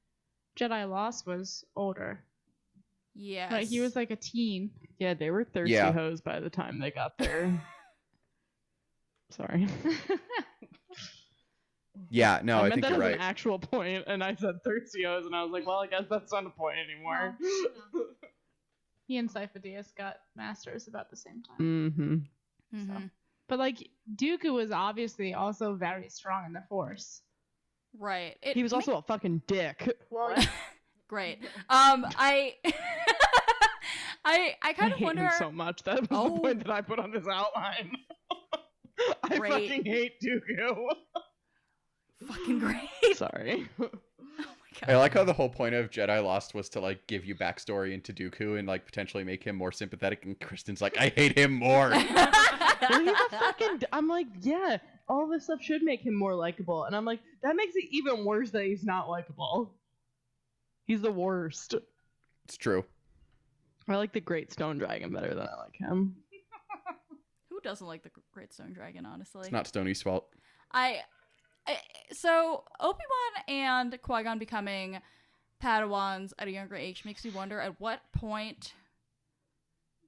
Jedi Lost was older. Yes. Right, he was like a teen. Yeah, they were thirsty Yeah. hoes by the time they got there. Sorry. Yeah, no, I meant think that you're as right. an actual point, and I said thirsty hoes, and I was like, well, I guess that's not a point anymore. He and Sifo Dyas got masters about the same time. Mm-hmm. Mhm. But like Dooku was obviously also very strong in the Force. Right. He was also a fucking dick. Well, great. I I kind I of hate wonder. him so much. That was Oh. the point that I put on this outline. I Great. fucking hate Dooku. Fucking great. Sorry. Oh my I god. like how the whole point of Jedi Lost was to like give you backstory into Dooku and like potentially make him more sympathetic. And Kristen's like, I hate him more. Well, he's a fucking. I'm like, yeah, all this stuff should make him more likable, and I'm like, that makes it even worse that he's not likable. He's the worst. It's true. I like the Great Stone Dragon better than I like him. Who doesn't like the Great Stone Dragon? Honestly, It's not Stoney's fault. So Obi-Wan and Qui-Gon becoming Padawans at a younger age makes me wonder at what point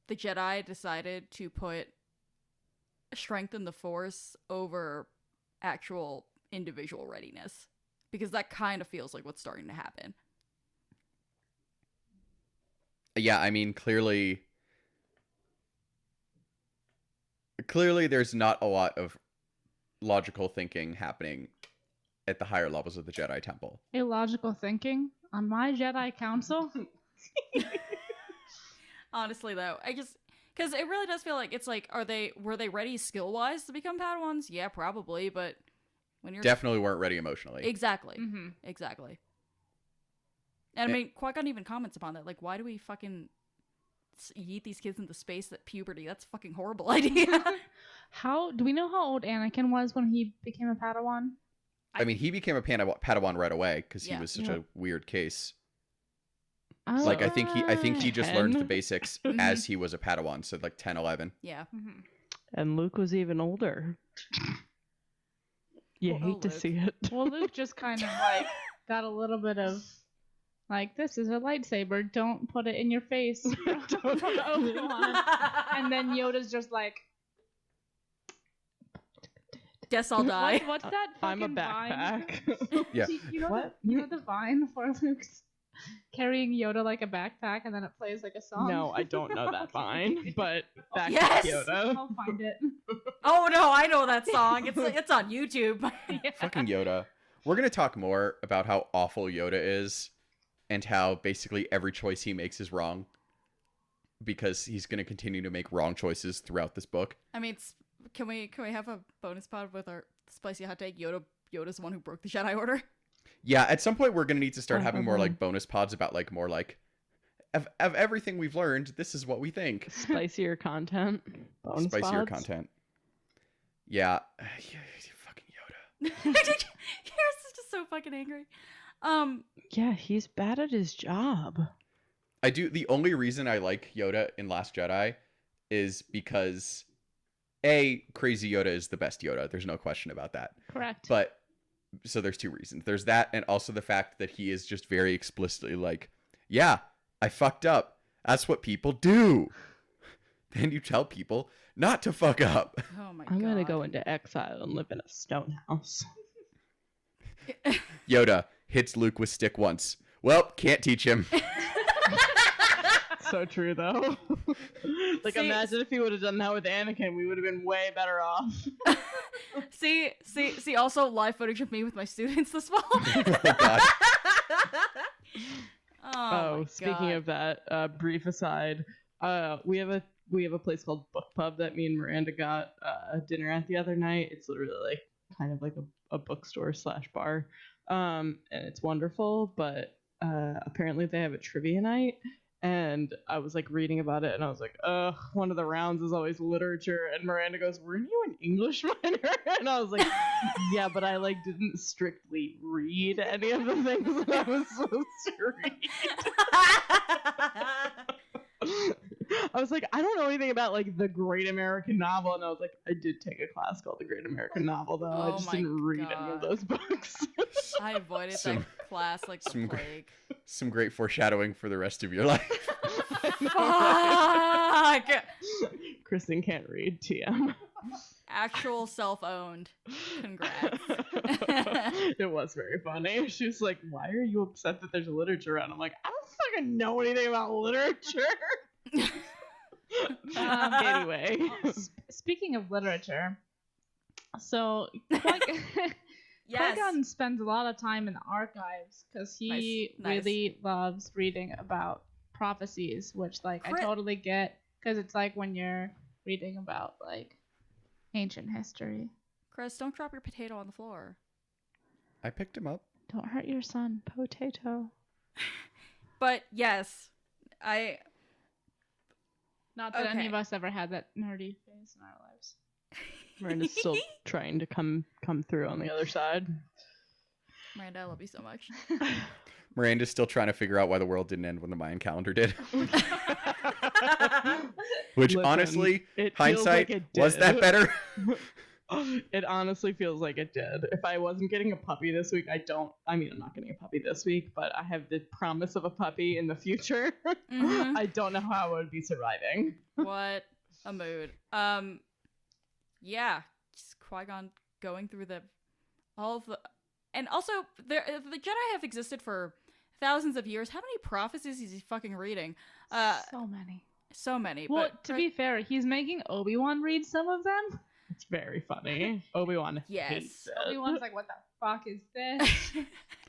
the Jedi decided to put strength in the Force over actual individual readiness, because that kind of feels like what's starting to happen. Yeah, I mean, clearly there's not a lot of logical thinking happening at the higher levels of the Jedi Temple. illogical thinking on my Jedi Council. Honestly, though, I just because it really does feel like it's like, were they ready skill wise to become Padawans? Yeah, probably, but when you're Definitely weren't ready emotionally. exactly, Mm-hmm. exactly. And I mean, Qui-Gon even comments upon that, like, why do we fucking yeet these kids into space at puberty? That's a fucking horrible idea. How do we know how old Anakin was when he became a Padawan? I mean, he became a Padawan right away because he Yeah. was such Yeah. a weird case. Oh, Like, I think he just learned the 10? basics as he was a Padawan, so like 10, 11. Yeah. Mhm. And Luke was even older. You Oh, hate to Luke. see it. Well, Luke just kind of like got a little bit of like, this is a lightsaber. Don't put it in your face. From Obi-Wan. And then Yoda's just like, Guess I'll die. what's that I'm a fucking vine? backpack. Yeah. You know, What? You know the vine for Luke's carrying Yoda like a backpack, and then it plays like a song. No, I don't know that vine, but back Yes! to Yoda. I'll find it. Oh no, I know that song. It's on YouTube. Fucking Yoda. We're going to talk more about how awful Yoda is and how basically every choice he makes is wrong because he's going to continue to make wrong choices throughout this book. I mean, can we have a bonus pod with our spicy hot take? Yoda's the one who broke the Jedi Order. Yeah, at some point we're going to need to start having more Uh-huh. like bonus pods about like more like of everything we've learned, this is what we think. Spicier content. Bonus Spicier pods. content. Yeah. Fucking Yoda. Yours is just so fucking angry. Yeah, he's bad at his job. I do. The only reason I like Yoda in Last Jedi is because Crazy Yoda is the best Yoda. There's no question about that. Correct. But so there's two reasons. There's that, and also the fact that he is just very explicitly like, yeah, I fucked up. That's what people do. Then you tell people not to fuck up. Oh my I'm god. gonna go into exile and live in a stone house. Yoda hits Luke with stick once. Well, can't teach him. So true, though. Like, See- imagine if he would have done that with Anakin, we would have been way better off. See. Also, live footage of me with my students this fall. Oh, God. Oh, my Speaking God. of that, brief aside, we have a place called Book Pub that me and Miranda got dinner at the other night. It's literally like kind of like a bookstore / bar, and it's wonderful. But apparently they have a trivia night, And I was like reading about it, and I was like, ugh, one of the rounds is always literature. And Miranda goes, "Weren't you an English minor?" And I was like, "Yeah, but I like didn't strictly read any of the things that I was supposed to read." I was like, I don't know anything about like the Great American Novel, and I was like, I did take a class called the Great American Novel, though. I Oh just my didn't read any of God. those books. I avoided Some- that class like the some gr- plague. Some great foreshadowing for the rest of your life. Fuck! Kristen can't read TM. Actual self-owned. Congrats. It was very funny. She was like, "Why are you upset that there's literature around?" I'm like, I don't fucking know anything about literature. Anyway, Speaking of literature, so Yes. Qui-Gon spends a lot of time in the archives because he Nice. really loves reading about prophecies, which like I Crit- totally get because it's like when you're reading about like ancient history. Chris, don't drop your potato on the floor. I picked him up. Don't hurt your son, potato. But yes, I Not that any Okay. of us ever had that nerdy phase in our lives. Miranda's still trying to come through on the other side. Miranda, I love you so much. Miranda's still trying to figure out why the world didn't end when the Mayan calendar did. Which Listen, honestly, it feels hindsight, like it was did. that better? It honestly feels like it did. If I wasn't getting a puppy this week, I'm not getting a puppy this week, but I have the promise of a puppy in the future. Mhm. I don't know how I would be surviving. What a mood. Yeah, just Qui-Gon going through all of the, and also the Jedi have existed for thousands of years. How many prophecies is he fucking reading? So many. So many. Well, but to be fair, he's making Obi-Wan read some of them. It's very funny. Obi-Wan Yes. hates it. Obi-Wan's like, what the fuck is this?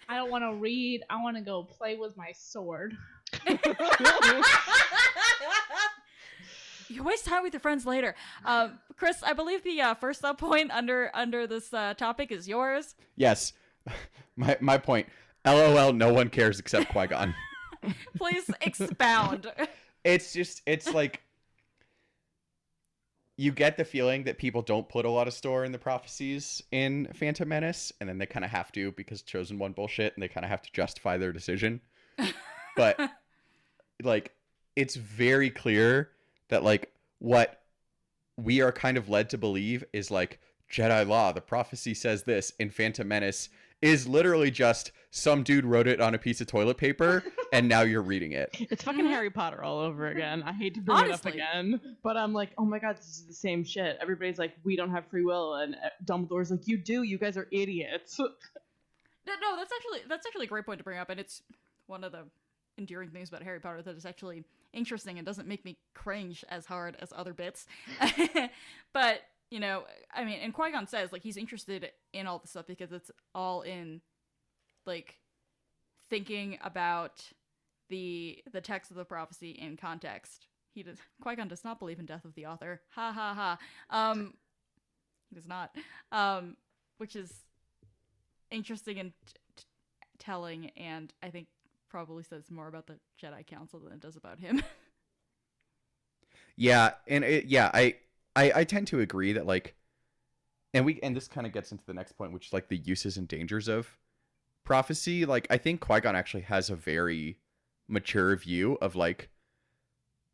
I don't want to read. I want to go play with my sword. You waste time with your friends later. Chris, I believe the first sub point under this topic is yours. Yes. My point. LOL, no one cares except Qui-Gon. Please expound. It's like you get the feeling that people don't put a lot of store in the prophecies in Phantom Menace, and then they kind of have to because Chosen One bullshit, and they kind of have to justify their decision. But like, it's very clear that like what we are kind of led to believe is like Jedi law. The prophecy says this in Phantom Menace is literally just some dude wrote it on a piece of toilet paper, and now you're reading it. It's fucking Harry Potter all over again. I hate to bring it up Honestly. again, but I'm like, oh my god, this is the same shit. Everybody's like, we don't have free will, and Dumbledore's like, you do. You guys are idiots. No, that's actually a great point to bring up, and it's one of the endearing things about Harry Potter that is actually interesting and doesn't make me cringe as hard as other bits. But you know, I mean, and Qui-Gon says like he's interested in all this stuff because it's all in like thinking about the text of the prophecy in context. Qui-Gon does not believe in death of the author. Ha ha ha. He does not. Which is interesting and telling, and I think probably says more about the Jedi Council than it does about him. Yeah, and I tend to agree that like, and this kind of gets into the next point, which is like the uses and dangers of prophecy. Like, I think Qui-Gon actually has a very mature view of like,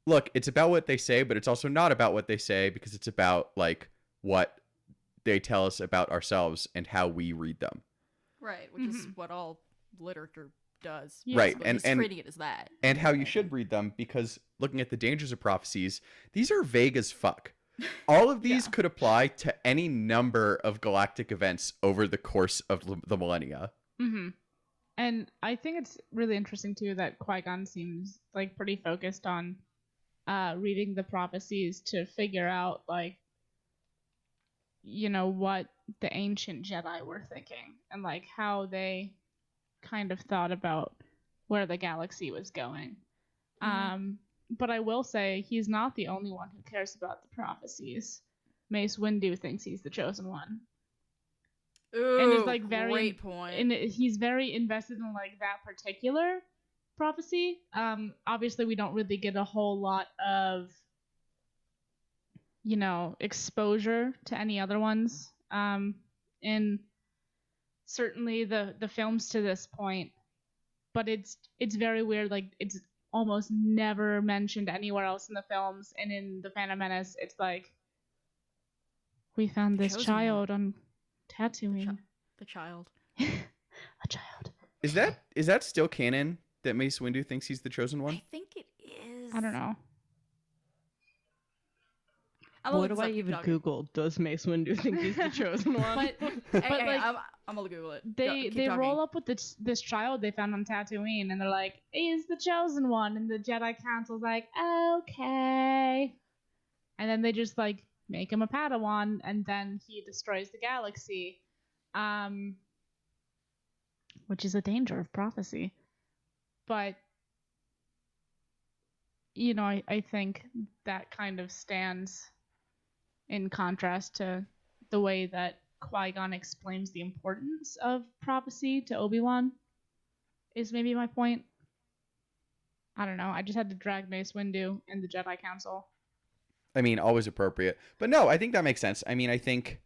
look, it's about what they say, but it's also not about what they say because it's about like what they tell us about ourselves and how we read them. Right, which is what all literature does. Yeah. Right, But and he's treating it as that. and how you should read them, because looking at the dangers of prophecies, these are vague as fuck. All of these could apply to any number of galactic events over the course of the millennia. Mm-hmm. And I think it's really interesting too that Qui-Gon seems like pretty focused on reading the prophecies to figure out like, you know, what the ancient Jedi were thinking and like how they kind of thought about where the galaxy was going. But I will say he's not the only one who cares about the prophecies. Mace Windu thinks he's the chosen one. Ooh, And is, like, very- great point. And he's very invested in like that particular prophecy. Obviously, we don't really get a whole lot of, exposure to any other ones. In certainly the films to this point, but it's very weird. Like, it's almost never mentioned anywhere else in the films, and in the Phantom Menace, it's like, we found this Chosen child on Tatooine. The child. A child. Is that still canon that Mace Windu thinks he's the chosen one? I think it is. I don't know. What do I even Google? Does Mace Windu think he's the chosen one? But Hey, like, I'm gonna Google it. they roll up with this child they found on Tatooine, and they're like, he's the chosen one, and the Jedi Council's like, okay, and then they just like make him a Padawan, and then he destroys the galaxy, which is a danger of prophecy. But I think that kind of stands in contrast to the way that Qui-Gon explains the importance of prophecy to Obi-Wan, is maybe my point. I don't know. I just had to drag Mace Windu and the Jedi Council. I mean, always appropriate. But no, I think that makes sense. I mean, I think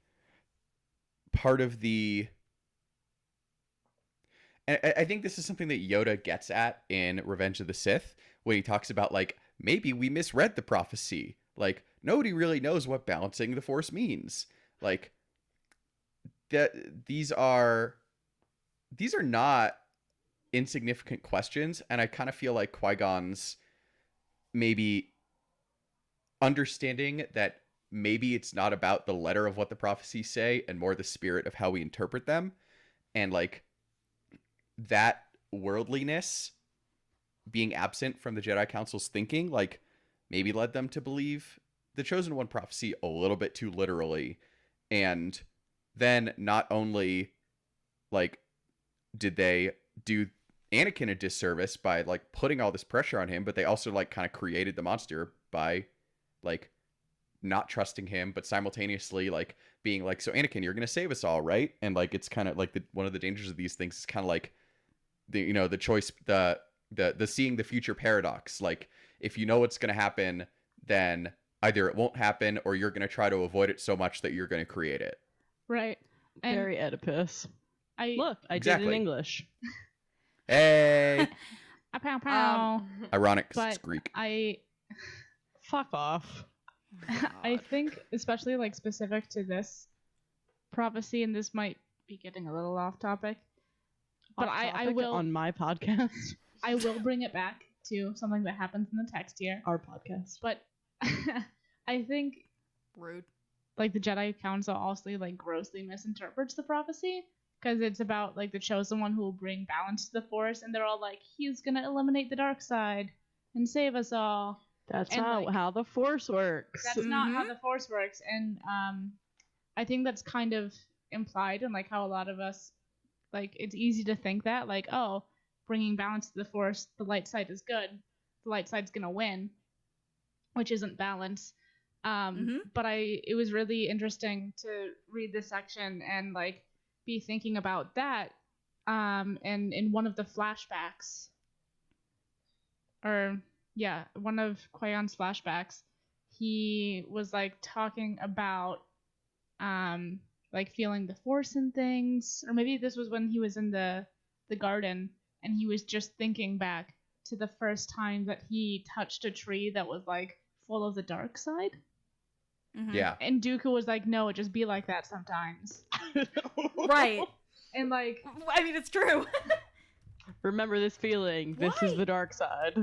part of the... And I think this is something that Yoda gets at in Revenge of the Sith, when he talks about, like, maybe we misread the prophecy. Like, nobody really knows what balancing the Force means. Like, these are not insignificant questions, and I kind of feel like Qui-Gon's maybe understanding that maybe it's not about the letter of what the prophecies say and more the spirit of how we interpret them, and like that worldliness being absent from the Jedi Council's thinking, like, maybe led them to believe the Chosen One prophecy a little bit too literally. And then not only, like, did they do Anakin a disservice by, like, putting all this pressure on him, but they also, like, kind of created the monster by, like, not trusting him, but simultaneously, like, being like, so Anakin, you're going to save us all, right? And, like, it's kind of, like, one of the dangers of these things is kind of like, the choice, the seeing the future paradox. Like, if you know what's going to happen, then either it won't happen or you're going to try to avoid it so much that you're going to create it. Right. And Very Oedipus. I Look, I Exactly. did in English. Hey! pow pow. Ironic, 'cause But it's Greek. Fuck off. I think, especially like specific to this prophecy, and this might be getting a little off topic, but Off I topic will on my podcast. I will bring it back to something that happens in the text here. Our podcast. But I think Rude. like the Jedi Council also like grossly misinterprets the prophecy, because it's about like the chosen one who will bring balance to the Force, and they're all like, he's gonna eliminate the dark side and save us all. That's And, not like, how the Force works. That's not how the Force works, and I think that's kind of implied in like how a lot of us, like, it's easy to think that, like, oh, bringing balance to the Force, the light side is good, the light side's gonna win, which isn't balance. But it was really interesting to read this section and like be thinking about that. And in one of the flashbacks, one of Qui-Gon's flashbacks, he was like talking about like feeling the Force and things, or maybe this was when he was in the garden, and he was just thinking back to the first time that he touched a tree that was like full of the dark side. Mm-hmm. Yeah. And Dooku was like, no, it just be like that sometimes. Right. And like, I mean, it's true. Remember this feeling. This is Why? the dark side.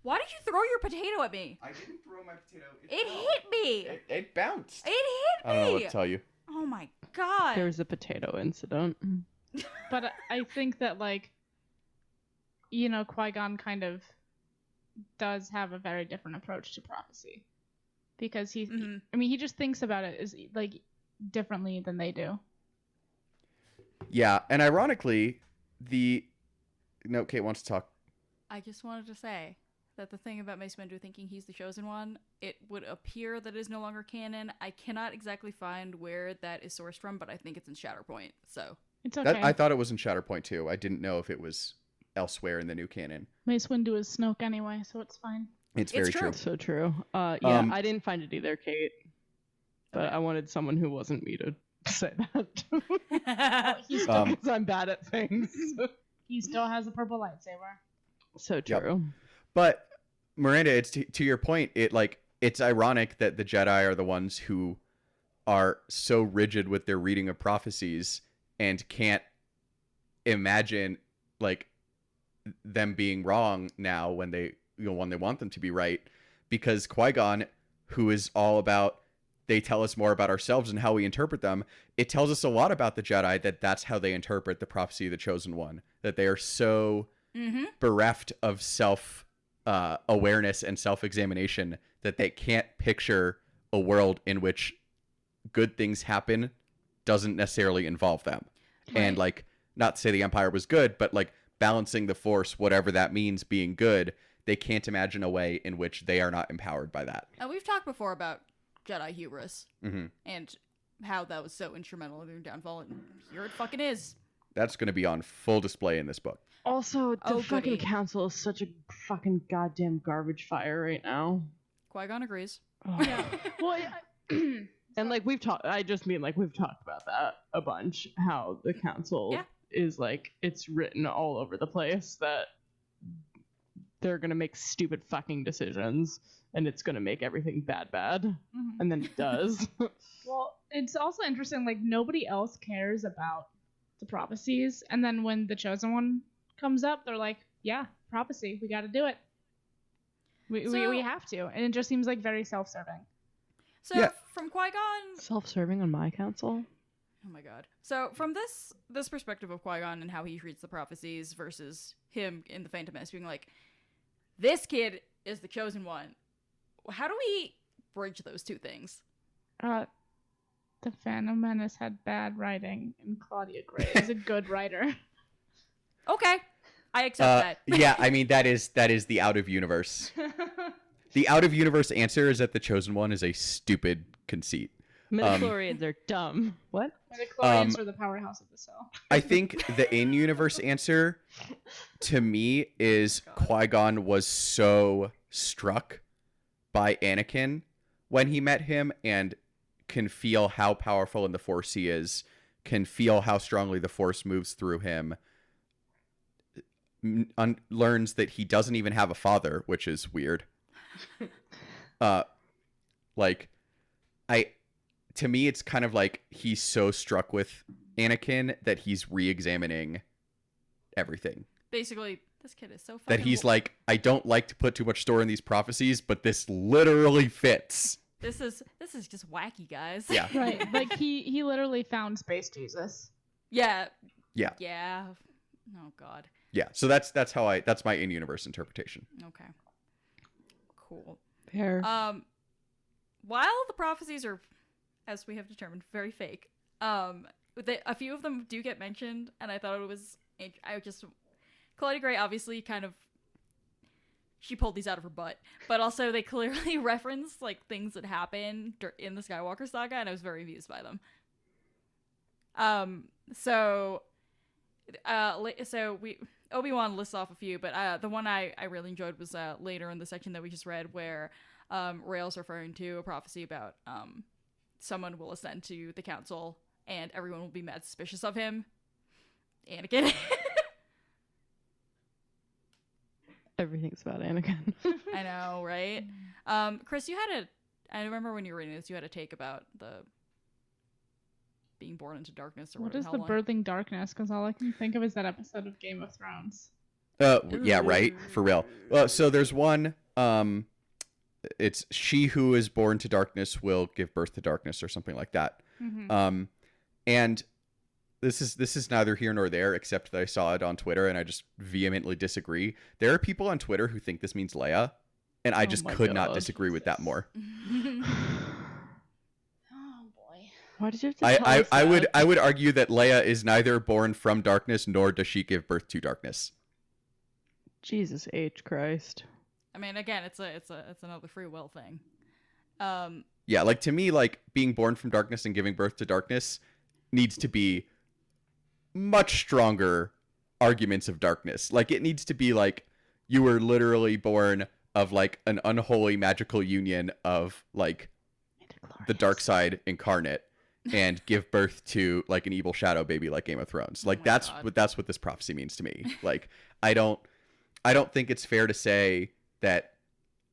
Why did you throw your potato at me? I didn't throw my potato. It hit me. It bounced. It hit me. I don't know what to tell you. Oh my god. There was a potato incident. but I think that like, Qui-Gon kind of does have a very different approach to prophecy, because he just thinks about it as like differently than they do. Yeah, and ironically, Kate wants to talk. I just wanted to say that the thing about Mace Windu thinking he's the chosen one, it would appear that it is no longer canon. I cannot exactly find where that is sourced from, but I think it's in Shatterpoint. So It's okay. I thought it was in Shatterpoint too. I didn't know if it was elsewhere in the new canon. Mace Windu is Snoke anyway, so it's fine. It's It's very true. true. So true. Yeah, I didn't find it either, Kate. But I wanted someone who wasn't me to say that. He's Um, Because I'm bad at things. He still has a purple lightsaber. So Yep. true. But Miranda, it's to your point. It's ironic that the Jedi are the ones who are so rigid with their reading of prophecies and can't imagine like them being wrong now when they when they want them to be right. Because Qui-Gon, who is all about they tell us more about ourselves and how we interpret them, it tells us a lot about the Jedi that that's how they interpret the prophecy of the Chosen One. That they are so bereft of self awareness and self-examination that they can't picture a world in which good things happen doesn't necessarily involve them. And like, not to say the Empire was good, but like balancing the Force, whatever that means, being good, they can't imagine a way in which they are not empowered by that. And we've talked before about Jedi hubris Mhm. and how that was so instrumental in their downfall, and here it fucking is. That's going to be on full display in this book. Also, the Oh, fucking goody. council is such a fucking goddamn garbage fire right now. Qui-Gon agrees. Well, And like we've talked, I just mean like we've talked about that a bunch. How the council Yeah. is like it's written all over the place that they're gonna make stupid fucking decisions, and it's gonna make everything bad, and then it does. well, it's also interesting. Like nobody else cares about the prophecies, and then when the Chosen One comes up, they're like, "Yeah, prophecy. We got to do it. We have to." And it just seems like very self-serving. So Yeah. from Qui-Gon, Self-serving on my council. oh my god. So from this perspective of Qui-Gon and how he treats the prophecies versus him in the Phantom Menace being like, this kid is the Chosen One. How do we bridge those two things? The Phantom Menace had bad writing, and Claudia Gray is a good writer. Okay, I accept that. Yeah, I mean that is the out of universe. The out of universe answer is that the Chosen One is a stupid conceit. Midichlorians are dumb. What? The Chlorians are the powerhouse of the cell. I think the in universe answer to me is Qui-Gon was so struck by Anakin when he met him and can feel how powerful in the Force he is, can feel how strongly the Force moves through him, learns that he doesn't even have a father, which is weird. To me, it's kind of like he's so struck with Anakin that he's re-examining everything. Basically, this kid is so fucking... That he's like, I don't like to put too much store in these prophecies, but this literally fits. This is just wacky, guys. Yeah. Right. Like he literally found Space Jesus. Yeah. Yeah. Yeah. Oh god. Yeah. So that's my in-universe interpretation. Okay. Cool. Fair. While the prophecies are, as we have determined, very fake, a few of them do get mentioned, and I thought it was, Claudia Gray obviously kind of, she pulled these out of her butt, but also they clearly reference like things that happen in the Skywalker saga, and I was very amused by them. Obi-Wan lists off a few, but the one I really enjoyed was later in the section that we just read, where Rael's referring to a prophecy about someone will ascend to the council and everyone will be mad suspicious of him. Anakin. Everything's about Anakin. I know, right? Chris, I remember when you were reading this, you had a take about the being born into darkness or What whatever. is the birthing darkness? Because all I can think of is that episode of Game of Thrones. Yeah, right. For real. So there's one. It's she who is born to darkness will give birth to darkness, or something like that. Mm-hmm. And this is neither here nor there, except that I saw it on Twitter and I just vehemently disagree. There are people on Twitter who think this means Leia, and I just my could not God. disagree with that more. Oh boy. Why did you have to tell us I that? would argue that Leia is neither born from darkness nor does she give birth to darkness. Jesus H. Christ. I mean, again, it's another free will thing. Yeah, like to me, like being born from darkness and giving birth to darkness needs to be much stronger arguments of darkness. Like, it needs to be like you were literally born of like an unholy magical union of like the dark side incarnate and give birth to like an evil shadow baby like Game of Thrones. Like, my that's God. what this prophecy means to me. Like, I don't think it's fair to say that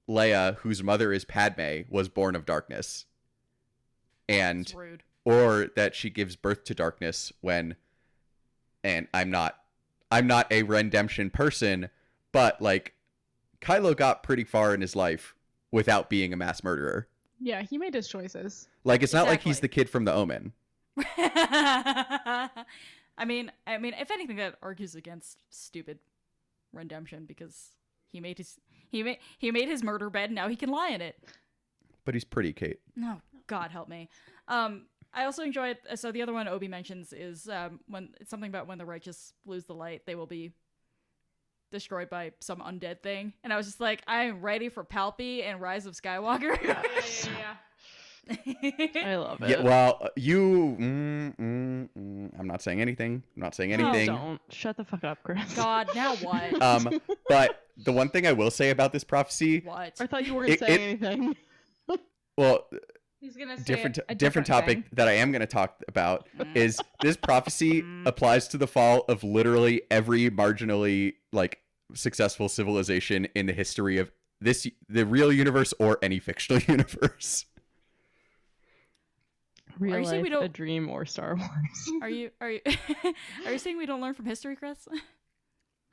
Leia, whose mother is Padme, was born of darkness. And It's rude. or that she gives birth to darkness when, and I'm not a redemption person, but like Kylo got pretty far in his life without being a mass murderer. Yeah, he made his choices. Like, it's not like he's Exactly. the kid from The Omen. I mean, if anything, that argues against stupid redemption because he made his murder bed. Now he can lie in it. But he's pretty, Kate. No, God help me. I also enjoyed. So the other one Obi mentions is when it's something about when the righteous lose the light, they will be destroyed by some undead thing. And I was just like, I am ready for Palpy and Rise of Skywalker. Yeah. I love it. Yeah, well, I'm not saying anything. I'm not saying anything. Don't shut the fuck up, Chris. God, now what? But the one thing I will say about this prophecy, What? I thought you weren't saying anything. well, He's gonna say different a different topic thing. that I am going to talk about is this prophecy applies to the fall of literally every marginally like successful civilization in the history of the real universe or any fictional universe. Real Are you saying we life, don't- a dream, or Star Wars? Are you are you saying we don't learn from history, Chris?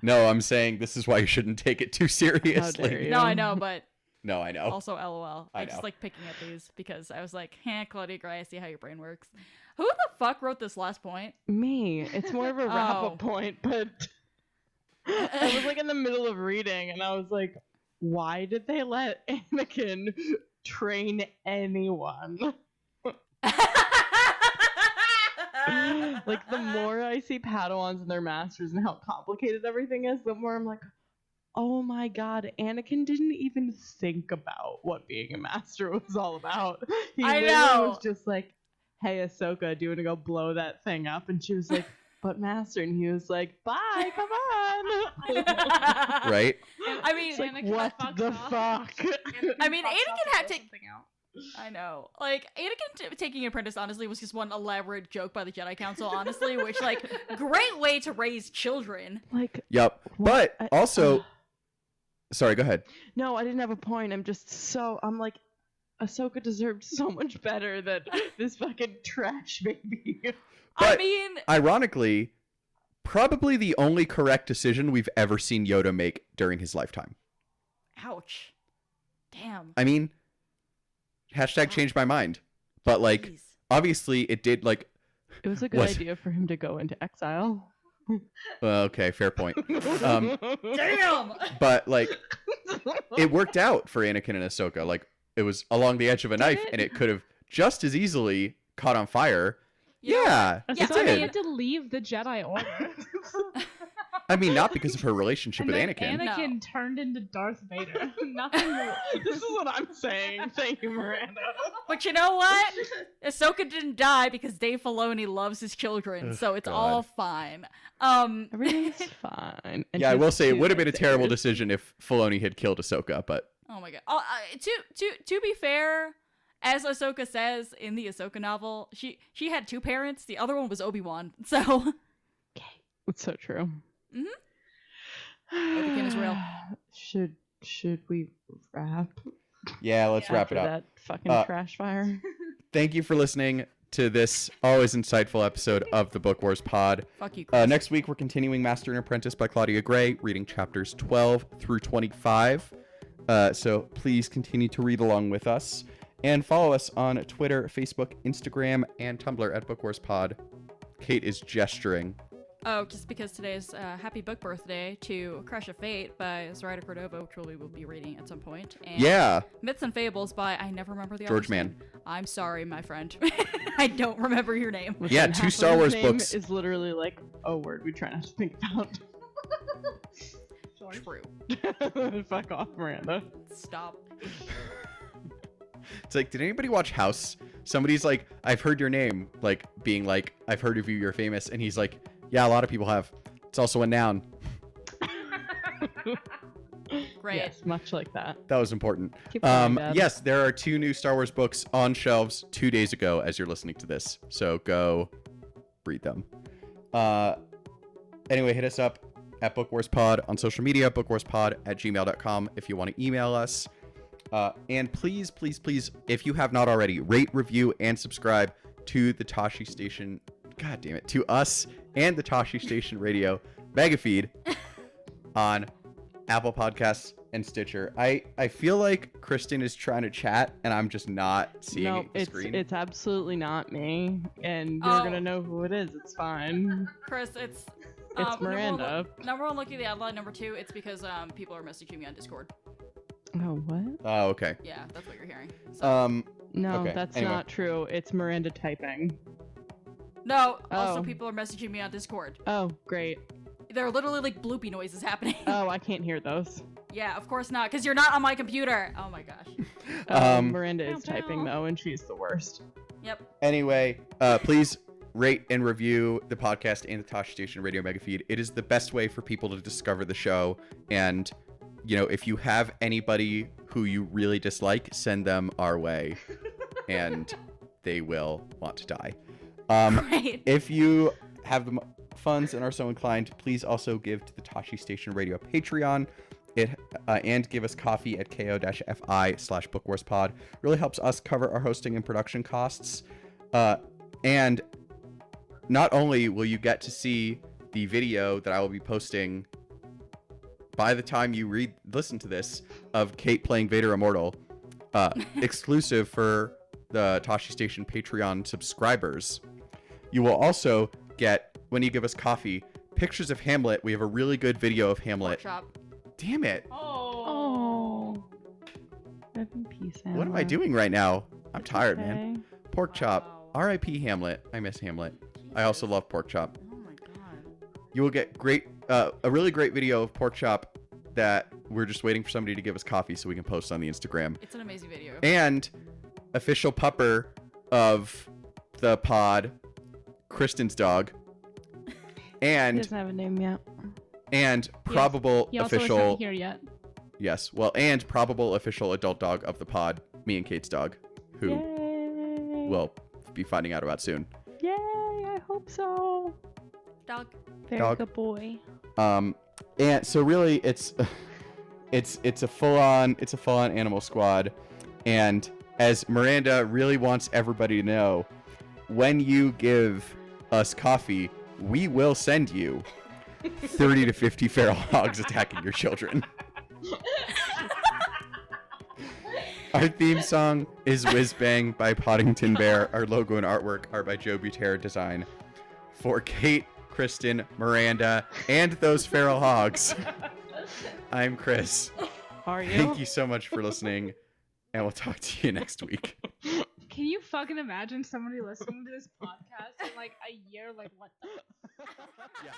No, I'm saying this is why you shouldn't take it too seriously. dare you. No, I know, but No, I know. also LOL. I I just know. like picking at these because I was like, Claudia Gray, I see how your brain works. Who the fuck wrote this last point? Me. It's more of a wrap Oh. up point, but I was like in the middle of reading and I was like, why did they let Anakin train anyone? Like, the more I see Padawans and their masters and how complicated everything is, the more I'm like, oh my god, Anakin didn't even think about what being a master was all about. He I literally know. was just like, hey, Ahsoka, do you want to go blow that thing up? And she was like, but master. And he was like, bye, come on. Right? I mean, It's like, Anakin what fucks the off. fuck? I mean, fucks Anakin off had and to- blows something out. I know. Like, Anakin taking Apprentice, honestly, was just one elaborate joke by the Jedi Council, honestly, which, like, great way to raise children. Like, Yep. But I- also, sorry, go ahead. no, I didn't have a point. I'm like, Ahsoka deserved so much better than this fucking trash baby. I But- mean, Ironically, probably the only correct decision we've ever seen Yoda make during his lifetime. ouch. Damn. I mean, hashtag changed my mind. But like, Jeez. obviously it did like, It was a good What? idea for him to go into exile. okay, fair point. Um, Damn! But like, it worked out for Anakin and Ahsoka. Like, it was along the edge of a knife it? and it could have just as easily caught on fire. You know, Yeah, Yeah, it So I he did. had to leave the Jedi Order. I mean, not because of her relationship And with then Anakin. Anakin No. turned into Darth Vader. Nothing. This is what I'm saying. Thank you, Miranda. But you know what? Ahsoka didn't die because Dave Filoni loves his children, Ugh, so it's God. all fine. Everything's fine. And Yeah, I she's will say it two would have been a terrible lightsabers. decision if Filoni had killed Ahsoka, but Oh my god. To be fair, as Ahsoka says in the Ahsoka novel, she had two parents. The other one was Obi-Wan. So It's so true. Mhm. Obi-Wan is real. Should we wrap yeah, let's wrap after it up. that fucking Uh, trash fire? Thank you for listening to this always insightful episode of the Book Wars Pod. fuck you, Chris. Next week, we're continuing Master and Apprentice by Claudia Gray, reading chapters 12 through 25. So please continue to read along with us and follow us on Twitter, Facebook, Instagram, and Tumblr at Book Wars Pod. Kate is gesturing. Oh, just because today is Happy Book Birthday to Crush of Fate by Zoraida Cordova, which we will be reading at some point. And Yeah, Myths and Fables by, I never remember the George author's Mann. name. I'm sorry, my friend. I don't remember your name. Yeah, Listen, two half Star of Wars his name books. is literally like a word we try not to think about. True. Fuck off, Miranda. Stop. it's like, did anybody watch House? Somebody's like, I've heard your name, like being like, I've heard of you, you're famous, and he's like, yeah, a lot of people have. It's also a noun. Great. Yes, much like that. That was important. Keep going, Dad. Yes, there are 2 new Star Wars books on shelves 2 days ago as you're listening to this. So go read them. Anyway, hit us up at BookWarsPod on social media, bookwarspod@gmail.com if you want to email us. And please, please, please, if you have not already, rate, review, and subscribe to the Tashi Station. God damn it. To us and the Tashi Station Radio mega feed on Apple Podcasts and Stitcher. I feel like Kristen is trying to chat and I'm just not seeing No, the screen. it's absolutely not me, and you're Oh. gonna know who it is. It's fine. Chris, it's Miranda. Number one, looking at the outline. Number 2, it's because people are messaging me on Discord. Oh, what? Oh, okay. Yeah, that's what you're hearing. So, No, Okay, that's anyway. not true. It's Miranda typing. no, also Oh. people are messaging me on Discord. Oh, great. There are literally like bloopy noises happening. Oh, I can't hear those. Yeah, of course not, because you're not on my computer. Oh my gosh. Miranda is Pow, pow. typing though, and she's the worst. Yep. Anyway, please rate and review the podcast and the Tashi Station Radio mega feed. It is the best way for people to discover the show. And, you know, if you have anybody who you really dislike, send them our way and they will want to die. Right. If you have the funds and are so inclined, please also give to the Tashi Station Radio Patreon. And give us coffee at ko-fi/bookwarspod. Really helps us cover our hosting and production costs. And not only will you get to see the video that I will be posting by the time you listen to this of Kate playing Vader Immortal, exclusive for the Tashi Station Patreon subscribers. You will also get, when you give us coffee, pictures of Hamlet. We have a really good video of Hamlet. Workshop. Damn it. Oh. Rest in peace, What am I doing right now? I'm tired, man. Okay. Pork chop. Wow. R.I.P. Hamlet. I miss Hamlet. I also love pork chop. Oh my god. You will get a really great video of pork chop that we're just waiting for somebody to give us coffee so we can post on the Instagram. It's an amazing video. And official pupper of the pod, Kristen's dog. He And doesn't have a name yet. probable He also official isn't here yet. yes, well, and probable official adult dog of the pod, me and Kate's dog, who Yay. we'll be finding out about soon. Yay, I hope so. Dog. Very Dog. good boy. And so really it's a full-on animal squad. And as Miranda really wants everybody to know, when you give us coffee, we will send you 30 to 50 feral hogs attacking your children. Our theme song is Whiz Bang by Poddington Bear. Our logo and artwork are by Joe Butera Design. For Kate, Kristen, Miranda, and those feral hogs, I'm Chris. Are you? Thank you so much for listening, and we'll talk to you next week. Can you fucking imagine somebody listening to this podcast in like a year? Like, what the? Yeah.